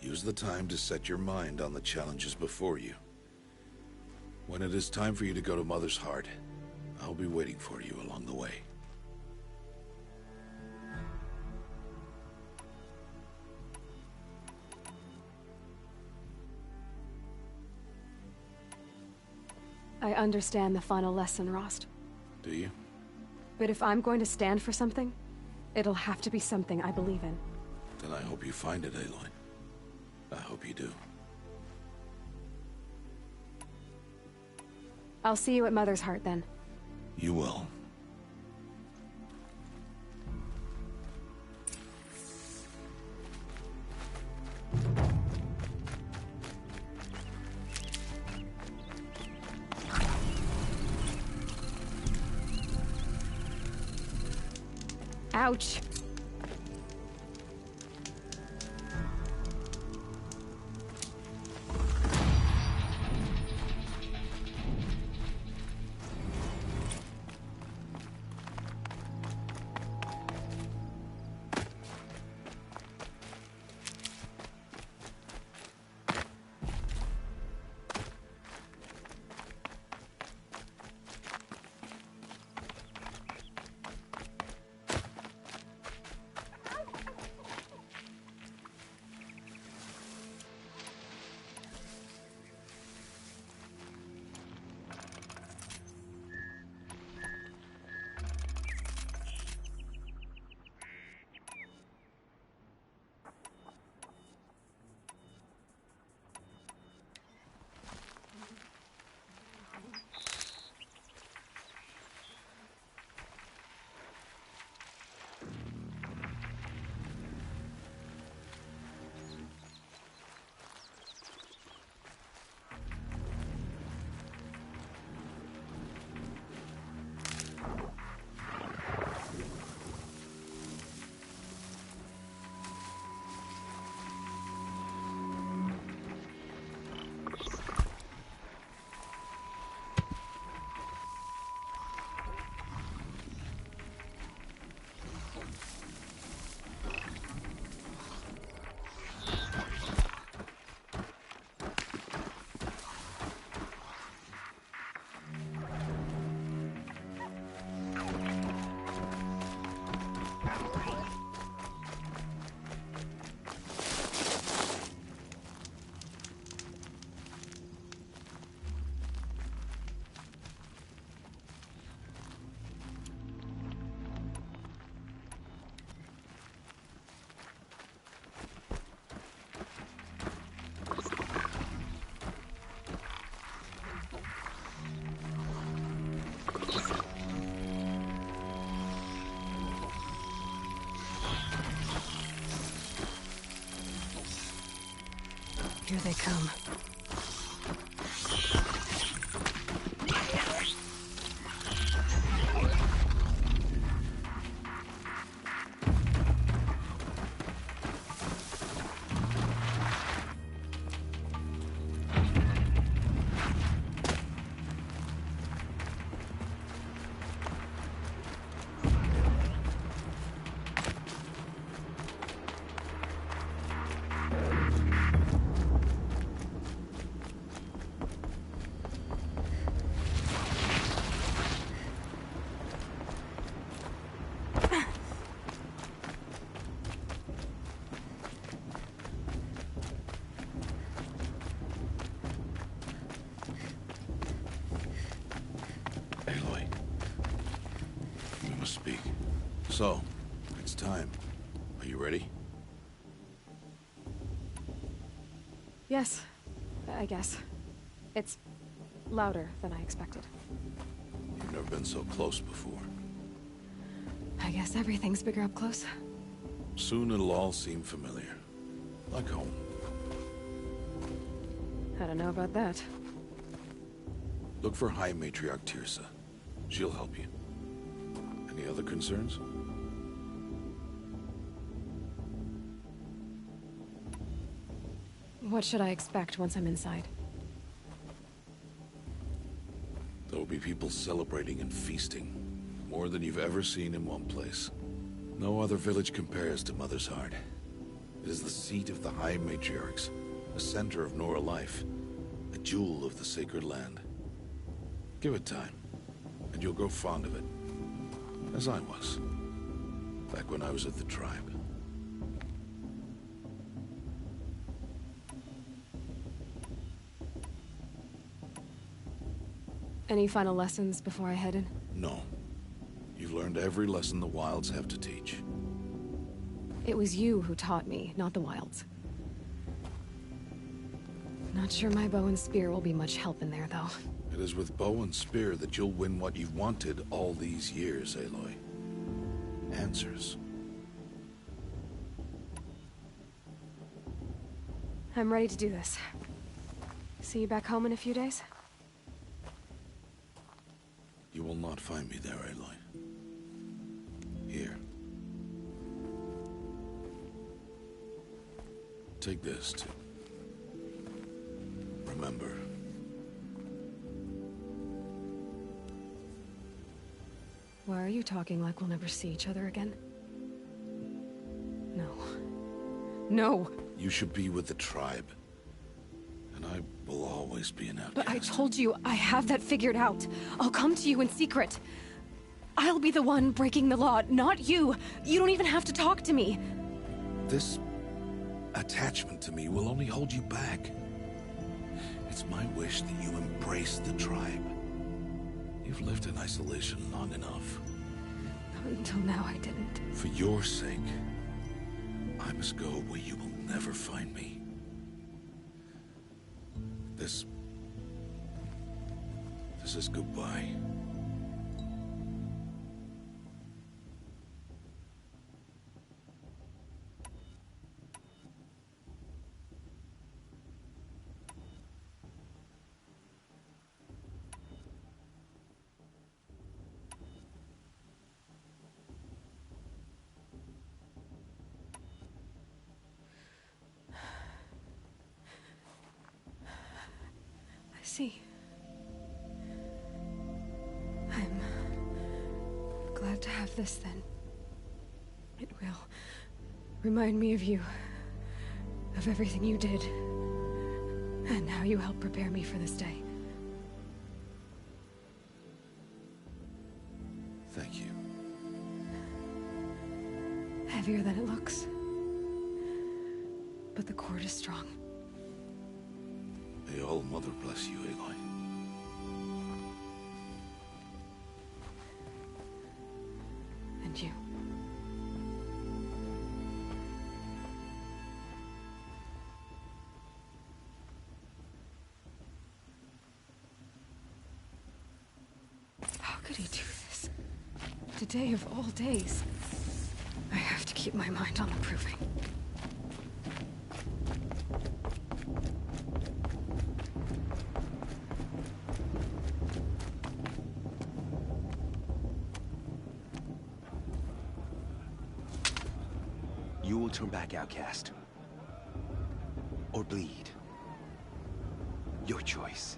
Use the time to set your mind on the challenges before you. When it is time for you to go to Mother's Heart, I'll be waiting for you along the way. I understand the final lesson, Rost. Do you? But if I'm going to stand for something, it'll have to be something I believe in. Then I hope you find it, Aloy. I hope you do. I'll see you at Mother's Heart, then. You will. Ouch. Here they come. Speak. So, it's time. Are you ready? Yes, I guess. It's louder than I expected. You've never been so close before. I guess everything's bigger up close. Soon it'll all seem familiar. Like home. I don't know about that. Look for High Matriarch Teersa. She'll help you. Any other concerns? What should I expect once I'm inside? There will be people celebrating and feasting. More than you've ever seen in one place. No other village compares to Mother's Heart. It is the seat of the High Matriarchs, a center of Nora life, a jewel of the sacred land. Give it time, and you'll grow fond of it. As I was, back when I was at the tribe. Any final lessons before I head in? No. You've learned every lesson the Wilds have to teach. It was you who taught me, not the Wilds. Not sure my bow and spear will be much help in there, though. It is with bow and spear that you'll win what you've wanted all these years, Aloy. Answers. I'm ready to do this. See you back home in a few days? You will not find me there, Aloy. Here. Take this, too. Remember. Why are you talking like we'll never see each other again? No. No! You should be with the tribe. And I will always be an outcast. But I told you, I have that figured out. I'll come to you in secret. I'll be the one breaking the law, not you. You don't even have to talk to me. This attachment to me will only hold you back. It's my wish that you embrace the tribe. You've lived in isolation long enough. Until now, I didn't. For your sake, I must go where you will never find me. This is goodbye. See. I'm glad to have this then. It will remind me of you, of everything you did, and how you helped prepare me for this day. Thank you. Heavier than it looks, but the cord is strong. May All-Mother bless you, Aloy. And you. How could he do this? Today of all days. I have to keep my mind on the proving. will turn back outcast. Or bleed. Your choice.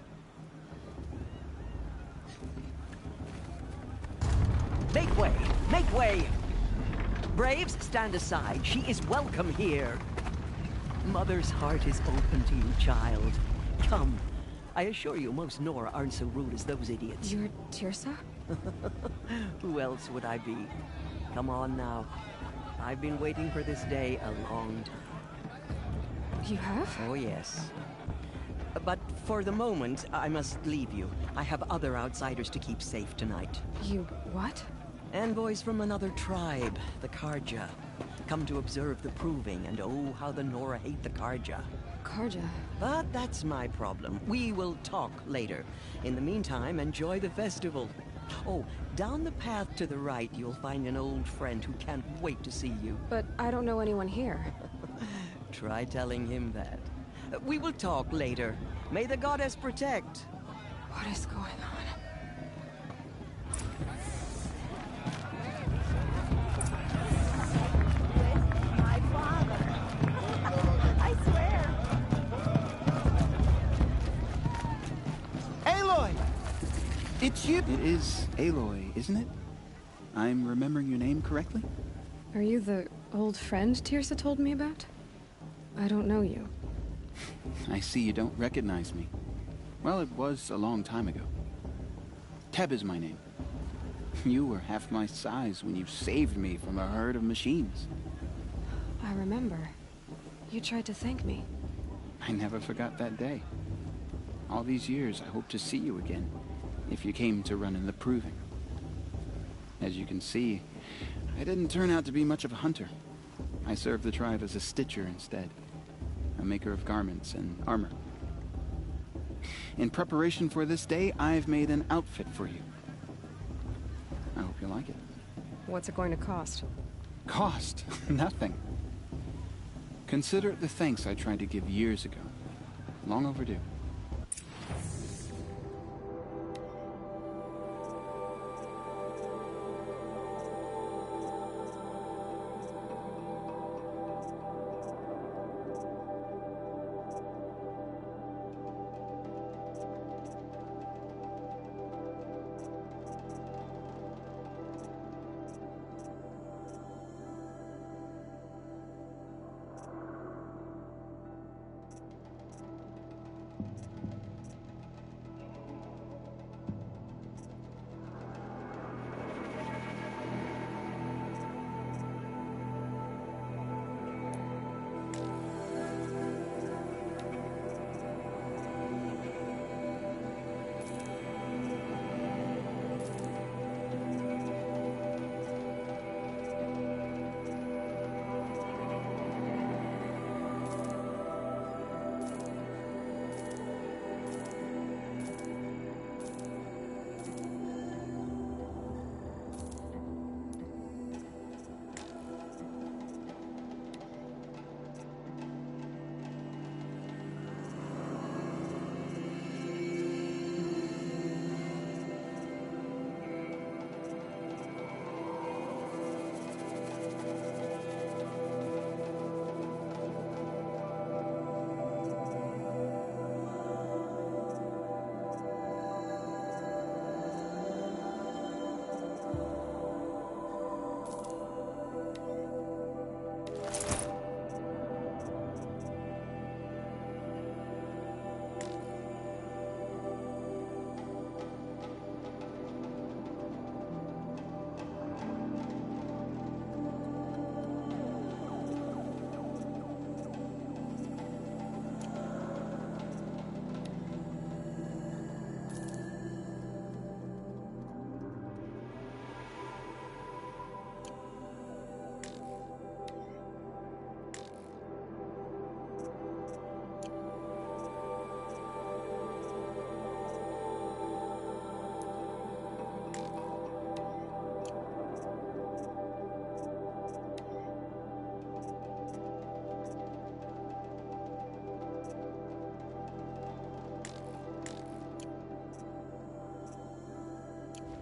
Make way! Make way! Braves, stand aside. She is welcome here. Mother's heart is open to you, child. Come. I assure you, most Nora aren't so rude as those idiots. You're Teersa? Who else would I be? Come on now. I've been waiting for this day a long time. You have? Oh, yes. But for the moment, I must leave you. I have other outsiders to keep safe tonight. You what? Envoys from another tribe, the Carja. Come to observe the proving, and oh, how the Nora hate the Carja. Carja? But that's my problem. We will talk later. In the meantime, enjoy the festival. Oh, down the path to the right, you'll find an old friend who can't wait to see you. But I don't know anyone here. Try telling him that. We will talk later. May the goddess protect. What is going on? My father. I swear. Aloy! It's you! It is Aloy, isn't it? I'm remembering your name correctly? Are you the old friend Teersa told me about? I don't know you. I see you don't recognize me. Well, it was a long time ago. Teb is my name. You were half my size when you saved me from a herd of machines. I remember. You tried to thank me. I never forgot that day. All these years, I hope to see you again, if you came to run in the proving. As you can see, I didn't turn out to be much of a hunter. I served the tribe as a stitcher instead, a maker of garments and armor. In preparation for this day, I've made an outfit for you. I hope you like it. What's it going to cost? Cost? Nothing. Consider it the thanks I tried to give years ago. Long overdue.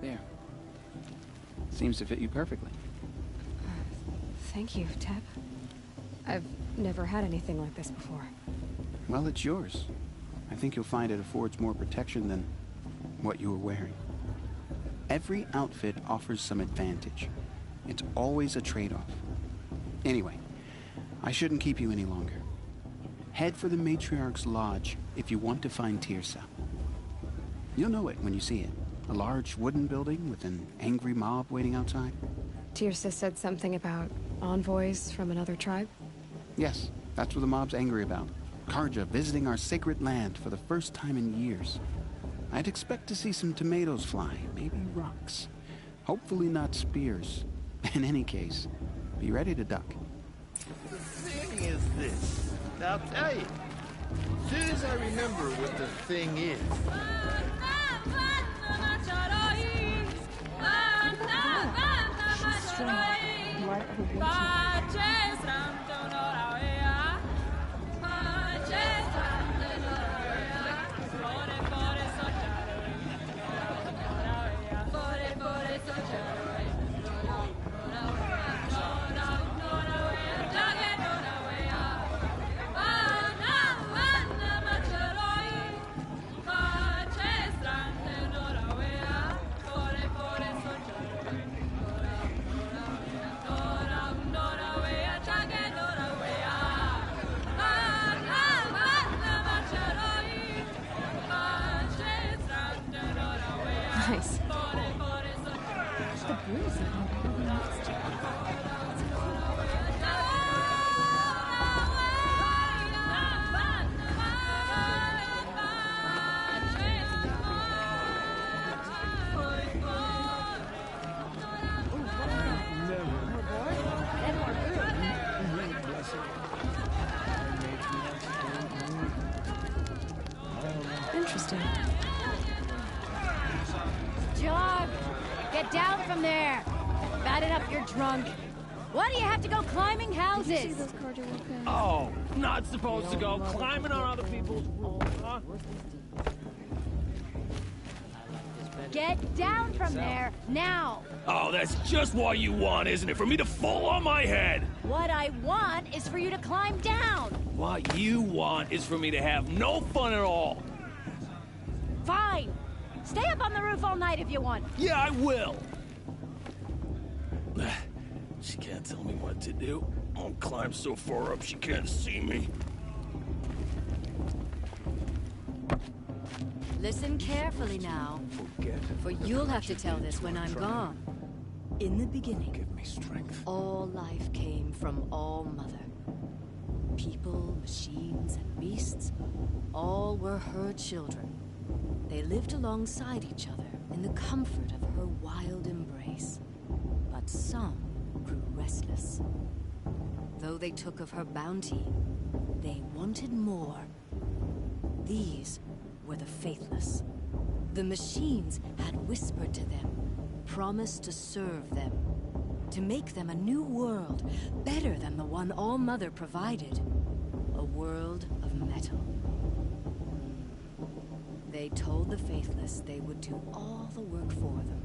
There. Seems to fit you perfectly. Thank you, Teb. I've never had anything like this before. Well, it's yours. I think you'll find it affords more protection than what you were wearing. Every outfit offers some advantage. It's always a trade-off. Anyway, I shouldn't keep you any longer. Head for the Matriarch's Lodge if you want to find Teersa. You'll know it when you see it. A large wooden building with an angry mob waiting outside. Teersa said something about envoys from another tribe? Yes, that's what the mob's angry about. Carja visiting our sacred land for the first time in years. I'd expect to see some tomatoes fly, maybe rocks. Hopefully not spears. In any case, be ready to duck. The thing is this. I'll tell you. As soon as I remember what the thing is. She's strong. What a Nice. The bruise is really next to Interesting. Jog! Get down from there! Bat it up, you're drunk. Why do you have to go climbing houses? Oh, not supposed to go climbing on other people's roofs, huh? Get down from there, now! Oh, that's just what you want, isn't it? For me to fall on my head! What I want is for you to climb down! What you want is for me to have no fun at all. Fine! Stay up on the roof all night if you want. Yeah, I will. She can't tell me what to do. I'll climb so far up she can't see me. Listen carefully now. For you'll have to tell this when I'm gone. In the beginning, give me strength. All life came from All Mother. People, machines, and beasts, all were her children. They lived alongside each other in the comfort of her wild embrace. But some grew restless. Though they took of her bounty, they wanted more. These were the faithless. The machines had whispered to them, promised to serve them, to make them a new world, better than the one All Mother provided. A world of metal. They told the faithless they would do all the work for them.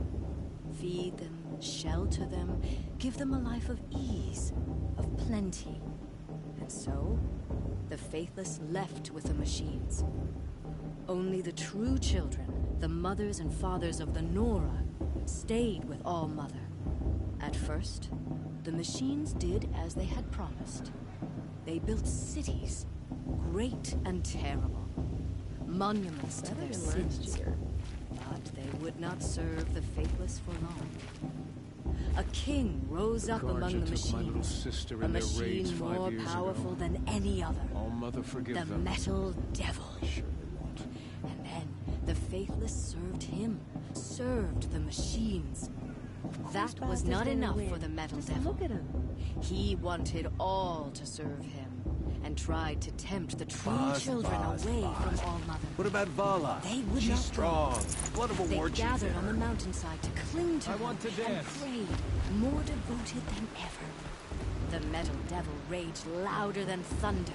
Feed them, shelter them, give them a life of ease, of plenty. And so, the faithless left with the machines. Only the true children, the mothers and fathers of the Nora, stayed with All Mother. At first, the machines did as they had promised. They built cities, great and terrible. Monuments to their sins. But they would not serve the faithless for long. A king rose up among the machines. A machine more powerful than any other. All Mother forgive them. The Metal Devil. I surely won't. And then the faithless served him, served the machines. That was not enough for the Metal Devil. Look at him. He wanted all to serve him, and tried to tempt the true children away from All Mother. What about Vala? They would She's not strong. Blood of a They war chief gathered in on her. the mountainside to cling to I her want to and dance. prayed, more devoted than ever. The Metal Devil raged louder than thunder.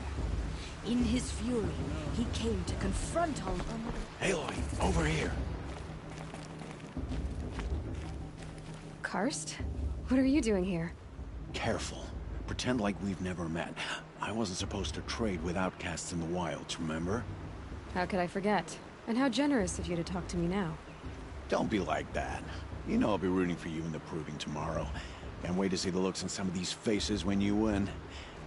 In his fury, he came to confront All Mother. Aloy, over here. Karst? What are you doing here? Careful. Pretend like we've never met. I wasn't supposed to trade with outcasts in the wilds, remember? How could I forget? And how generous of you to talk to me now. Don't be like that. You know I'll be rooting for you in the proving tomorrow. Can't wait to see the looks on some of these faces when you win.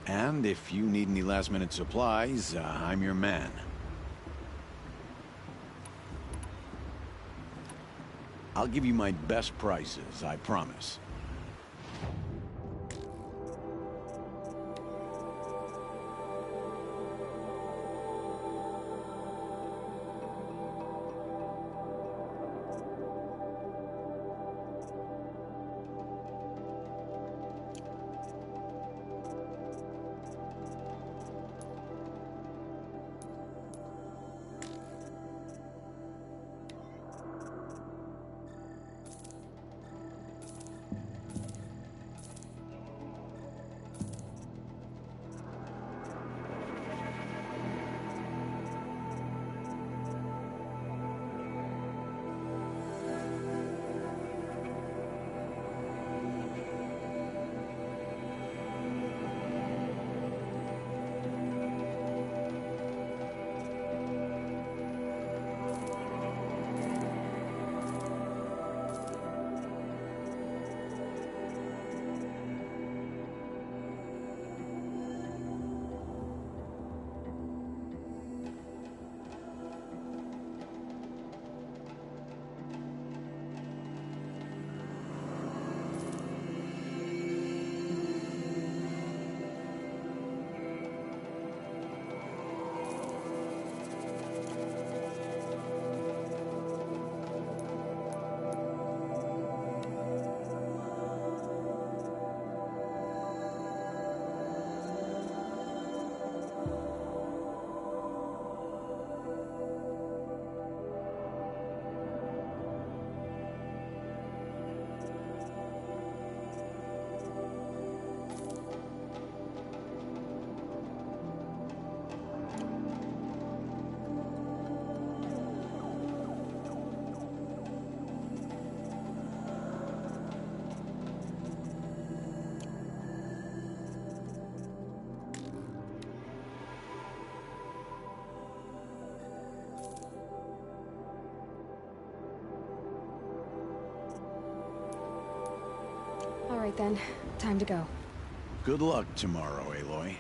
And if you need any last-minute supplies, I'm your man. I'll give you my best prices, I promise. All right then, time to go. Good luck tomorrow, Aloy.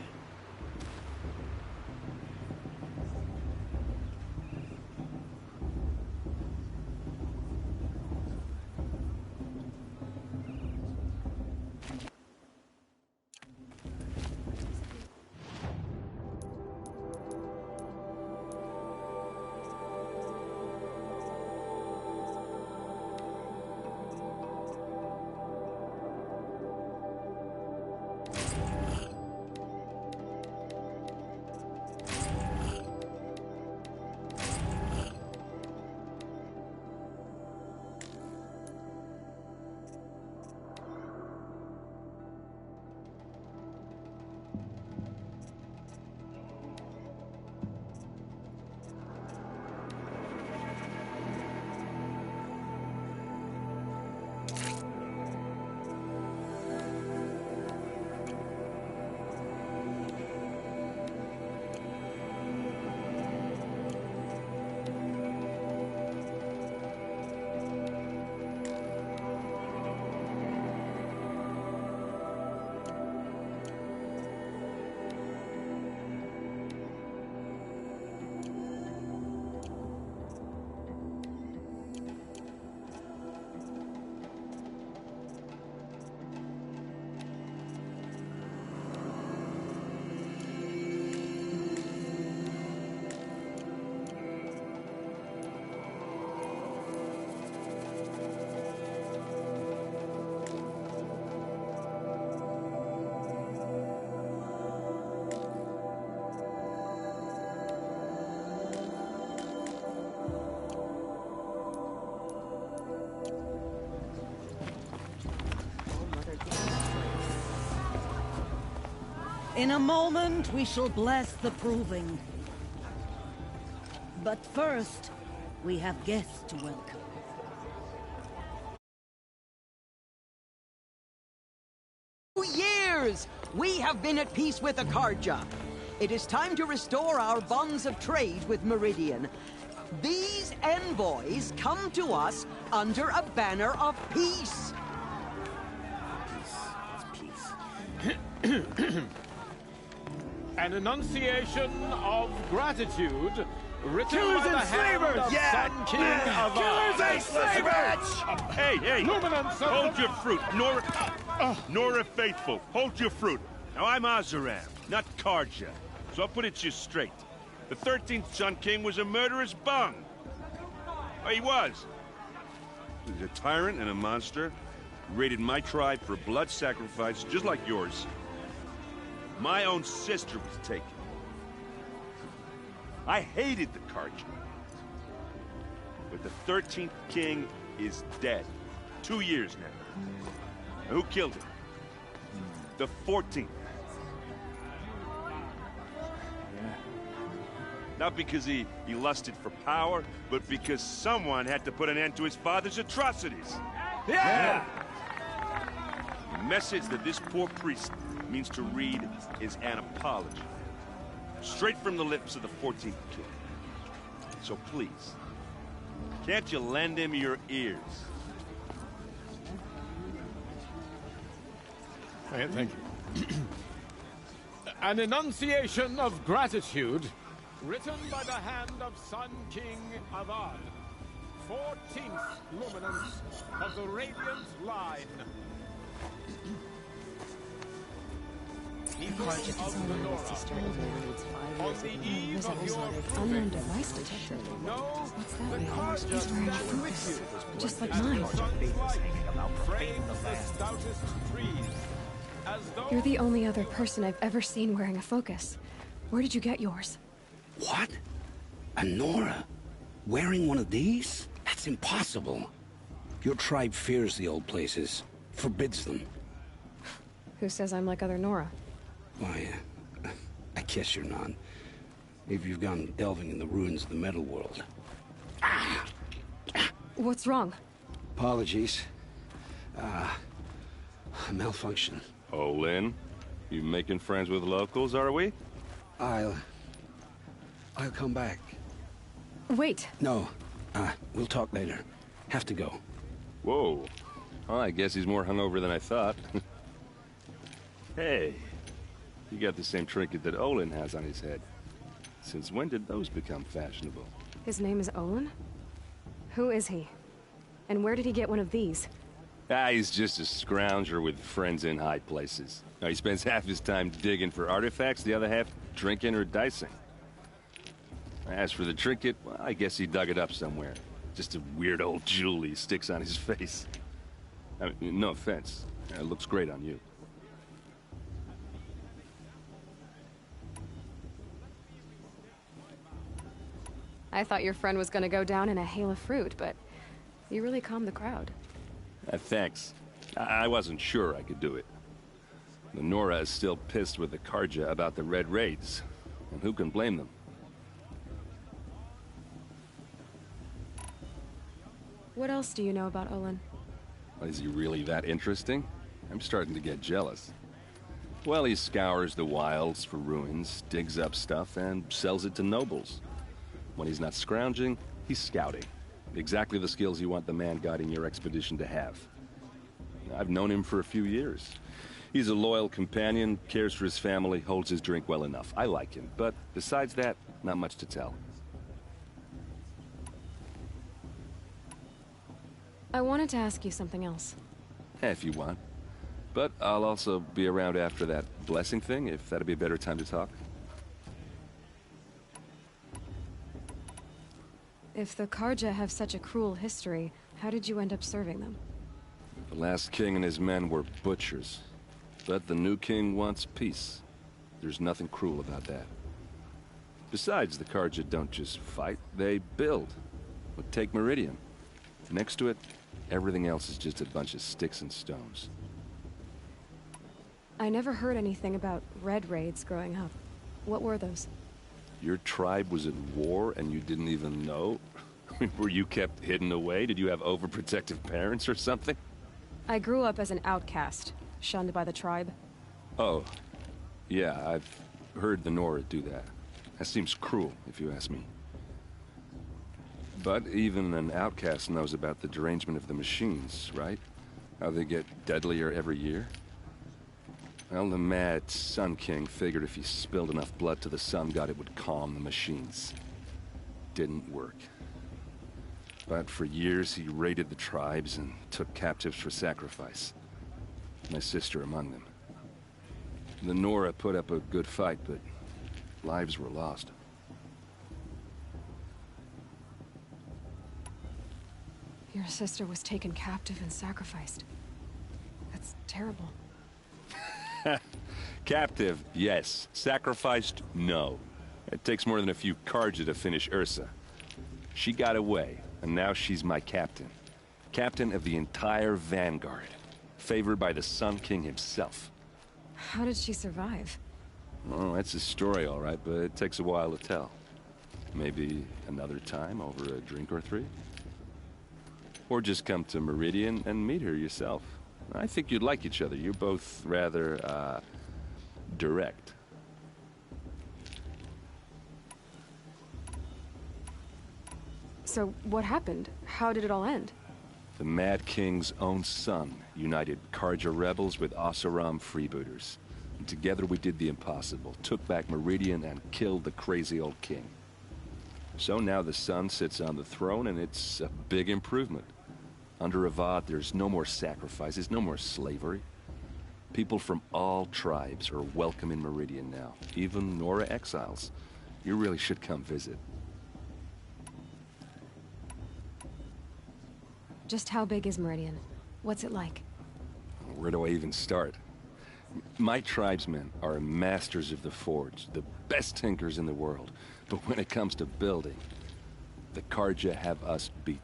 In a moment, we shall bless the proving. But first, we have guests to welcome. 2 years! years, we have been at peace with the Carja. It is time to restore our bonds of trade with Meridian. These envoys come to us under a banner of peace. An enunciation of gratitude written Killers by the and hand slavers! of Yeah! Sun King of Killers and slavers! Hey, hey! Luminance of Hold the- your fruit, Nora Faithful. Hold your fruit. Now, I'm Azaram, not Carja, so I'll put it to you straight. The 13th Sun King was a murderous bung. Oh, he was. He was a tyrant and a monster. He raided my tribe for blood sacrifice, just like yours. My own sister was taken. I hated the Carja. But the 13th king is dead. 2 years now. Now, who killed him? The 14th. Not because he lusted for power, but because someone had to put an end to his father's atrocities. Yeah! The message that this poor priest means to read is an apology. Straight from the lips of the 14th king. So please, can't you lend him your ears? Thank you. An enunciation of gratitude written by the hand of Sun King Avad, 14th luminance of the Radiant Line. Carja dishonored my sister over 5 years ago. Was a result of unknown device detector. What's that way? He's wearing a focus, just like mine. You're the only other person I've ever seen wearing a focus. Where did you get yours? What? A Nora? Wearing one of these? That's impossible. Your tribe fears the old places, forbids them. Who says I'm like other Nora? Why, I guess you're not. If you've gone delving in the ruins of the metal world. What's wrong? Apologies. A malfunction. Oh, Lynn, you making friends with locals, are we? I'll come back. Wait. No, we'll talk later. Have to go. Whoa. Well, I guess he's more hungover than I thought. Hey, you got the same trinket that Olin has on his head. Since when did those become fashionable? His name is Olin? Who is he? And where did he get one of these? He's just a scrounger with friends in high places. Now, he spends half his time digging for artifacts, the other half drinking or dicing. As for the trinket, well, I guess he dug it up somewhere. Just a weird old jewel he sticks on his face. I mean, no offense. It looks great on you. I thought your friend was gonna go down in a hail of fruit, but you really calmed the crowd. Thanks. I wasn't sure I could do it. The Nora is still pissed with the Carja about the Red Raids, and who can blame them? What else do you know about Olin? Is he really that interesting? I'm starting to get jealous. Well, he scours the wilds for ruins, digs up stuff, and sells it to nobles. When he's not scrounging, he's scouting. Exactly the skills you want the man guiding your expedition to have. I've known him for a few years. He's a loyal companion, cares for his family, holds his drink well enough. I like him, but besides that, not much to tell. I wanted to ask you something else. If you want. But I'll also be around after that blessing thing, if that'd be a better time to talk. If the Carja have such a cruel history, how did you end up serving them? The last king and his men were butchers. But the new king wants peace. There's nothing cruel about that. Besides, the Carja don't just fight, they build. But take Meridian. Next to it, everything else is just a bunch of sticks and stones. I never heard anything about Red Raids growing up. What were those? Your tribe was at war and you didn't even know? Were you kept hidden away? Did you have overprotective parents or something? I grew up as an outcast, shunned by the tribe. Oh, yeah, I've heard the Nora do that. That seems cruel, if you ask me. But even an outcast knows about the derangement of the machines, right? How they get deadlier every year? Well, the mad Sun King figured if he spilled enough blood to the Sun God, it would calm the machines. Didn't work. But for years, he raided the tribes and took captives for sacrifice. My sister among them. The Nora put up a good fight, but lives were lost. Your sister was taken captive and sacrificed. That's terrible. Captive, yes. Sacrificed, no. It takes more than a few Carja to finish Ursa. She got away, and now she's my captain. Captain of the entire Vanguard. Favored by the Sun King himself. How did she survive? Oh, that's a story, all right, but it takes a while to tell. Maybe another time over a drink or three? Or just come to Meridian and meet her yourself. I think you'd like each other. You're both rather, direct. So, what happened? How did it all end? The Mad King's own son united Carja rebels with Oseram freebooters. And together we did the impossible, took back Meridian and killed the crazy old king. So now the son sits on the throne and it's a big improvement. Under Avad, there's no more sacrifices, no more slavery. People from all tribes are welcome in Meridian now, even Nora exiles. You really should come visit. Just how big is Meridian? What's it like? Where do I even start? My tribesmen are masters of the forge, the best tinkers in the world. But when it comes to building, the Carja have us beat.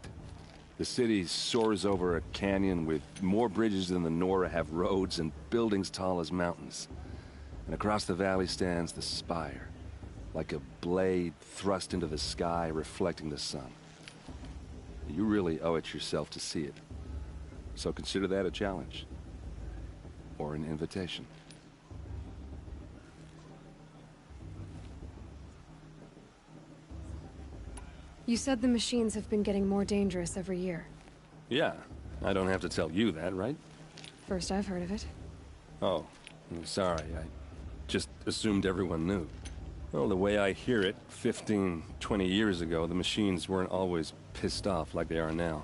The city soars over a canyon with more bridges than the Nora have roads and buildings tall as mountains. And across the valley stands the spire, like a blade thrust into the sky reflecting the sun. You really owe it yourself to see it. So consider that a challenge. Or an invitation. You said the machines have been getting more dangerous every year. Yeah, I don't have to tell you that, right? First I've heard of it. Oh, I'm sorry. I just assumed everyone knew. Well, the way I hear it, 15, 20 years ago, the machines weren't always pissed off like they are now.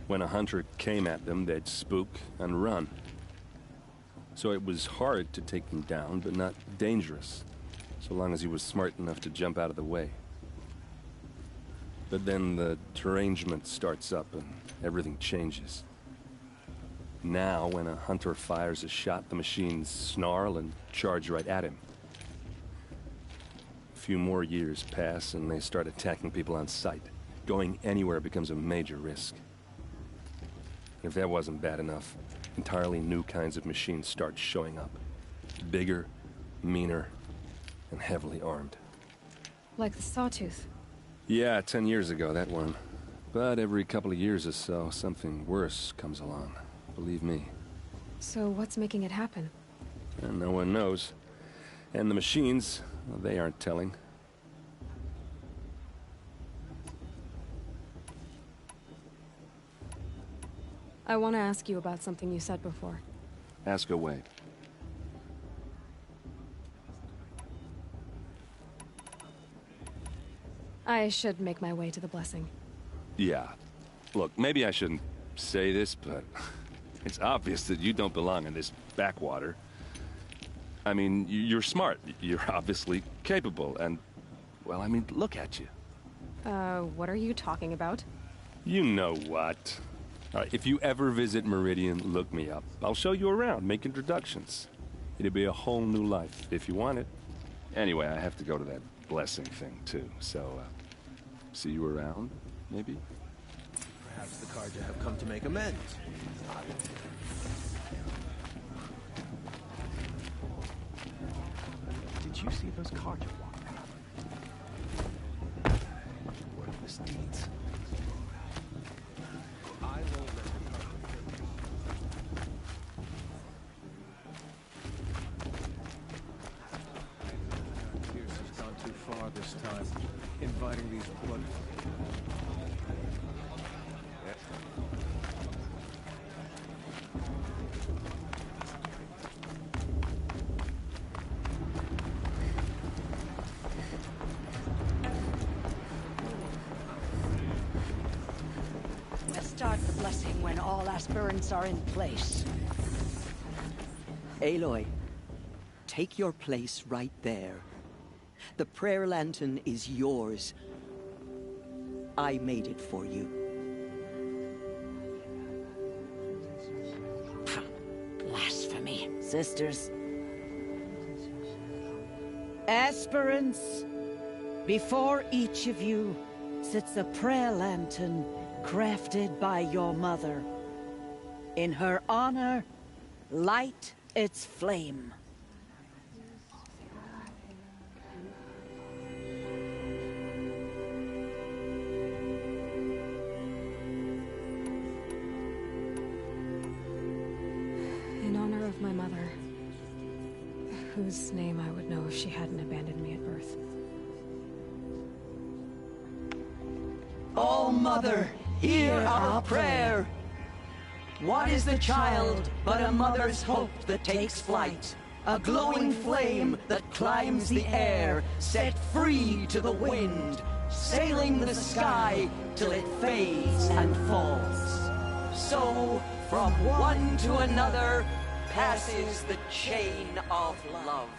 When a hunter came at them, they'd spook and run. So it was hard to take them down, but not dangerous, so long as he was smart enough to jump out of the way. But then the derangement starts up and everything changes. Now, when a hunter fires a shot, the machines snarl and charge right at him. A few more years pass and they start attacking people on sight. Going anywhere becomes a major risk. If that wasn't bad enough, entirely new kinds of machines start showing up. Bigger, meaner, and heavily armed. Like the Sawtooth. Yeah, 10 years ago, that one. But every couple of years or so, something worse comes along. Believe me. So what's making it happen? And no one knows. And the machines, well, they aren't telling. I want to ask you about something you said before. Ask away. I should make my way to the blessing. Yeah. Look, maybe I shouldn't say this, but it's obvious that you don't belong in this backwater. I mean, you're smart. You're obviously capable, and, well, I mean, look at you. What are you talking about? You know what. All right, if you ever visit Meridian, look me up. I'll show you around, make introductions. It'll be a whole new life, if you want it. Anyway, I have to go to that blessing thing, too, so, see you around, maybe? Perhaps the Carja have come to make amends. Did you see those Carja walk? Worthless deeds. I won't let them far this time, inviting these blood... Let's start the blessing when all aspirants are in place. Aloy, take your place right there. The prayer lantern is yours. I made it for you. Blasphemy, sisters. Aspirants, before each of you sits a prayer lantern crafted by your mother. In her honor, light its flame. In honor of my mother, whose name I would know if she hadn't abandoned me at birth. Oh, Mother, hear our prayer. What is the child but a mother's hope that takes flight? A glowing flame that climbs the air, set free to the wind, sailing the sky till it fades and falls. So, from one to another, passes the chain of love.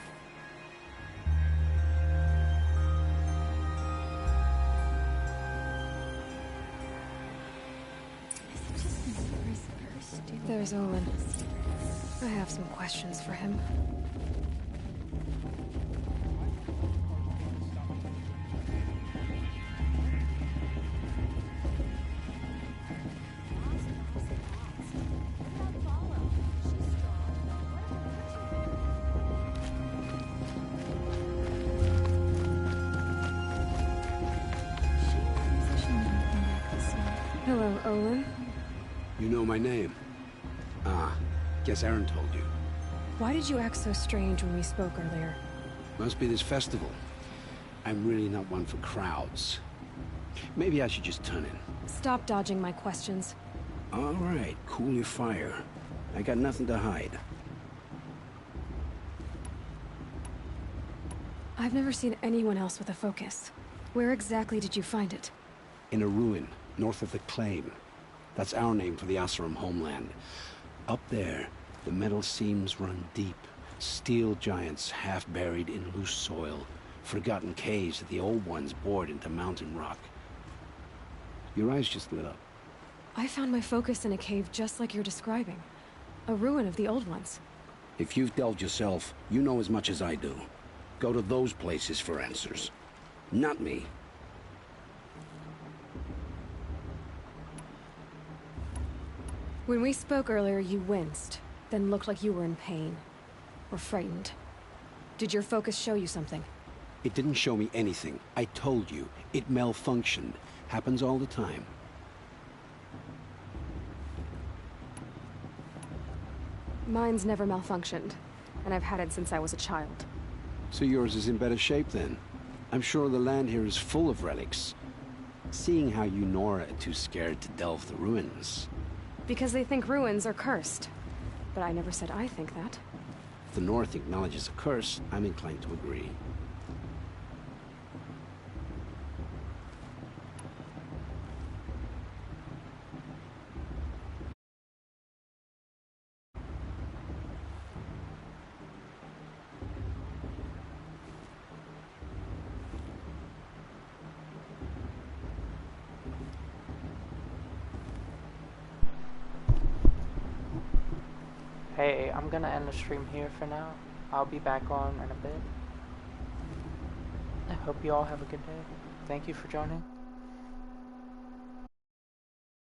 There's Olin. I have some questions for him. Hello, Olin. You know my name? Ah, guess Aaron told you. Why did you act so strange when we spoke earlier? Must be this festival. I'm really not one for crowds. Maybe I should just turn in. Stop dodging my questions. All right, cool your fire. I got nothing to hide. I've never seen anyone else with a focus. Where exactly did you find it? In a ruin, north of the Claim. That's our name for the Oseram homeland. Up there, the metal seams run deep. Steel giants half buried in loose soil. Forgotten caves that the old ones bored into mountain rock. Your eyes just lit up. I found my focus in a cave just like you're describing. A ruin of the old ones. If you've delved yourself, you know as much as I do. Go to those places for answers. Not me. When we spoke earlier, you winced, then looked like you were in pain. Or frightened. Did your focus show you something? It didn't show me anything. I told you. It malfunctioned. Happens all the time. Mine's never malfunctioned, and I've had it since I was a child. So yours is in better shape then. I'm sure the land here is full of relics. Seeing how you Nora are too scared to delve the ruins. Because they think ruins are cursed. But I never said I think that. If the North acknowledges a curse, I'm inclined to agree. Hey, I'm gonna end the stream here for now. I'll be back on in a bit. I hope you all have a good day. Thank you for joining.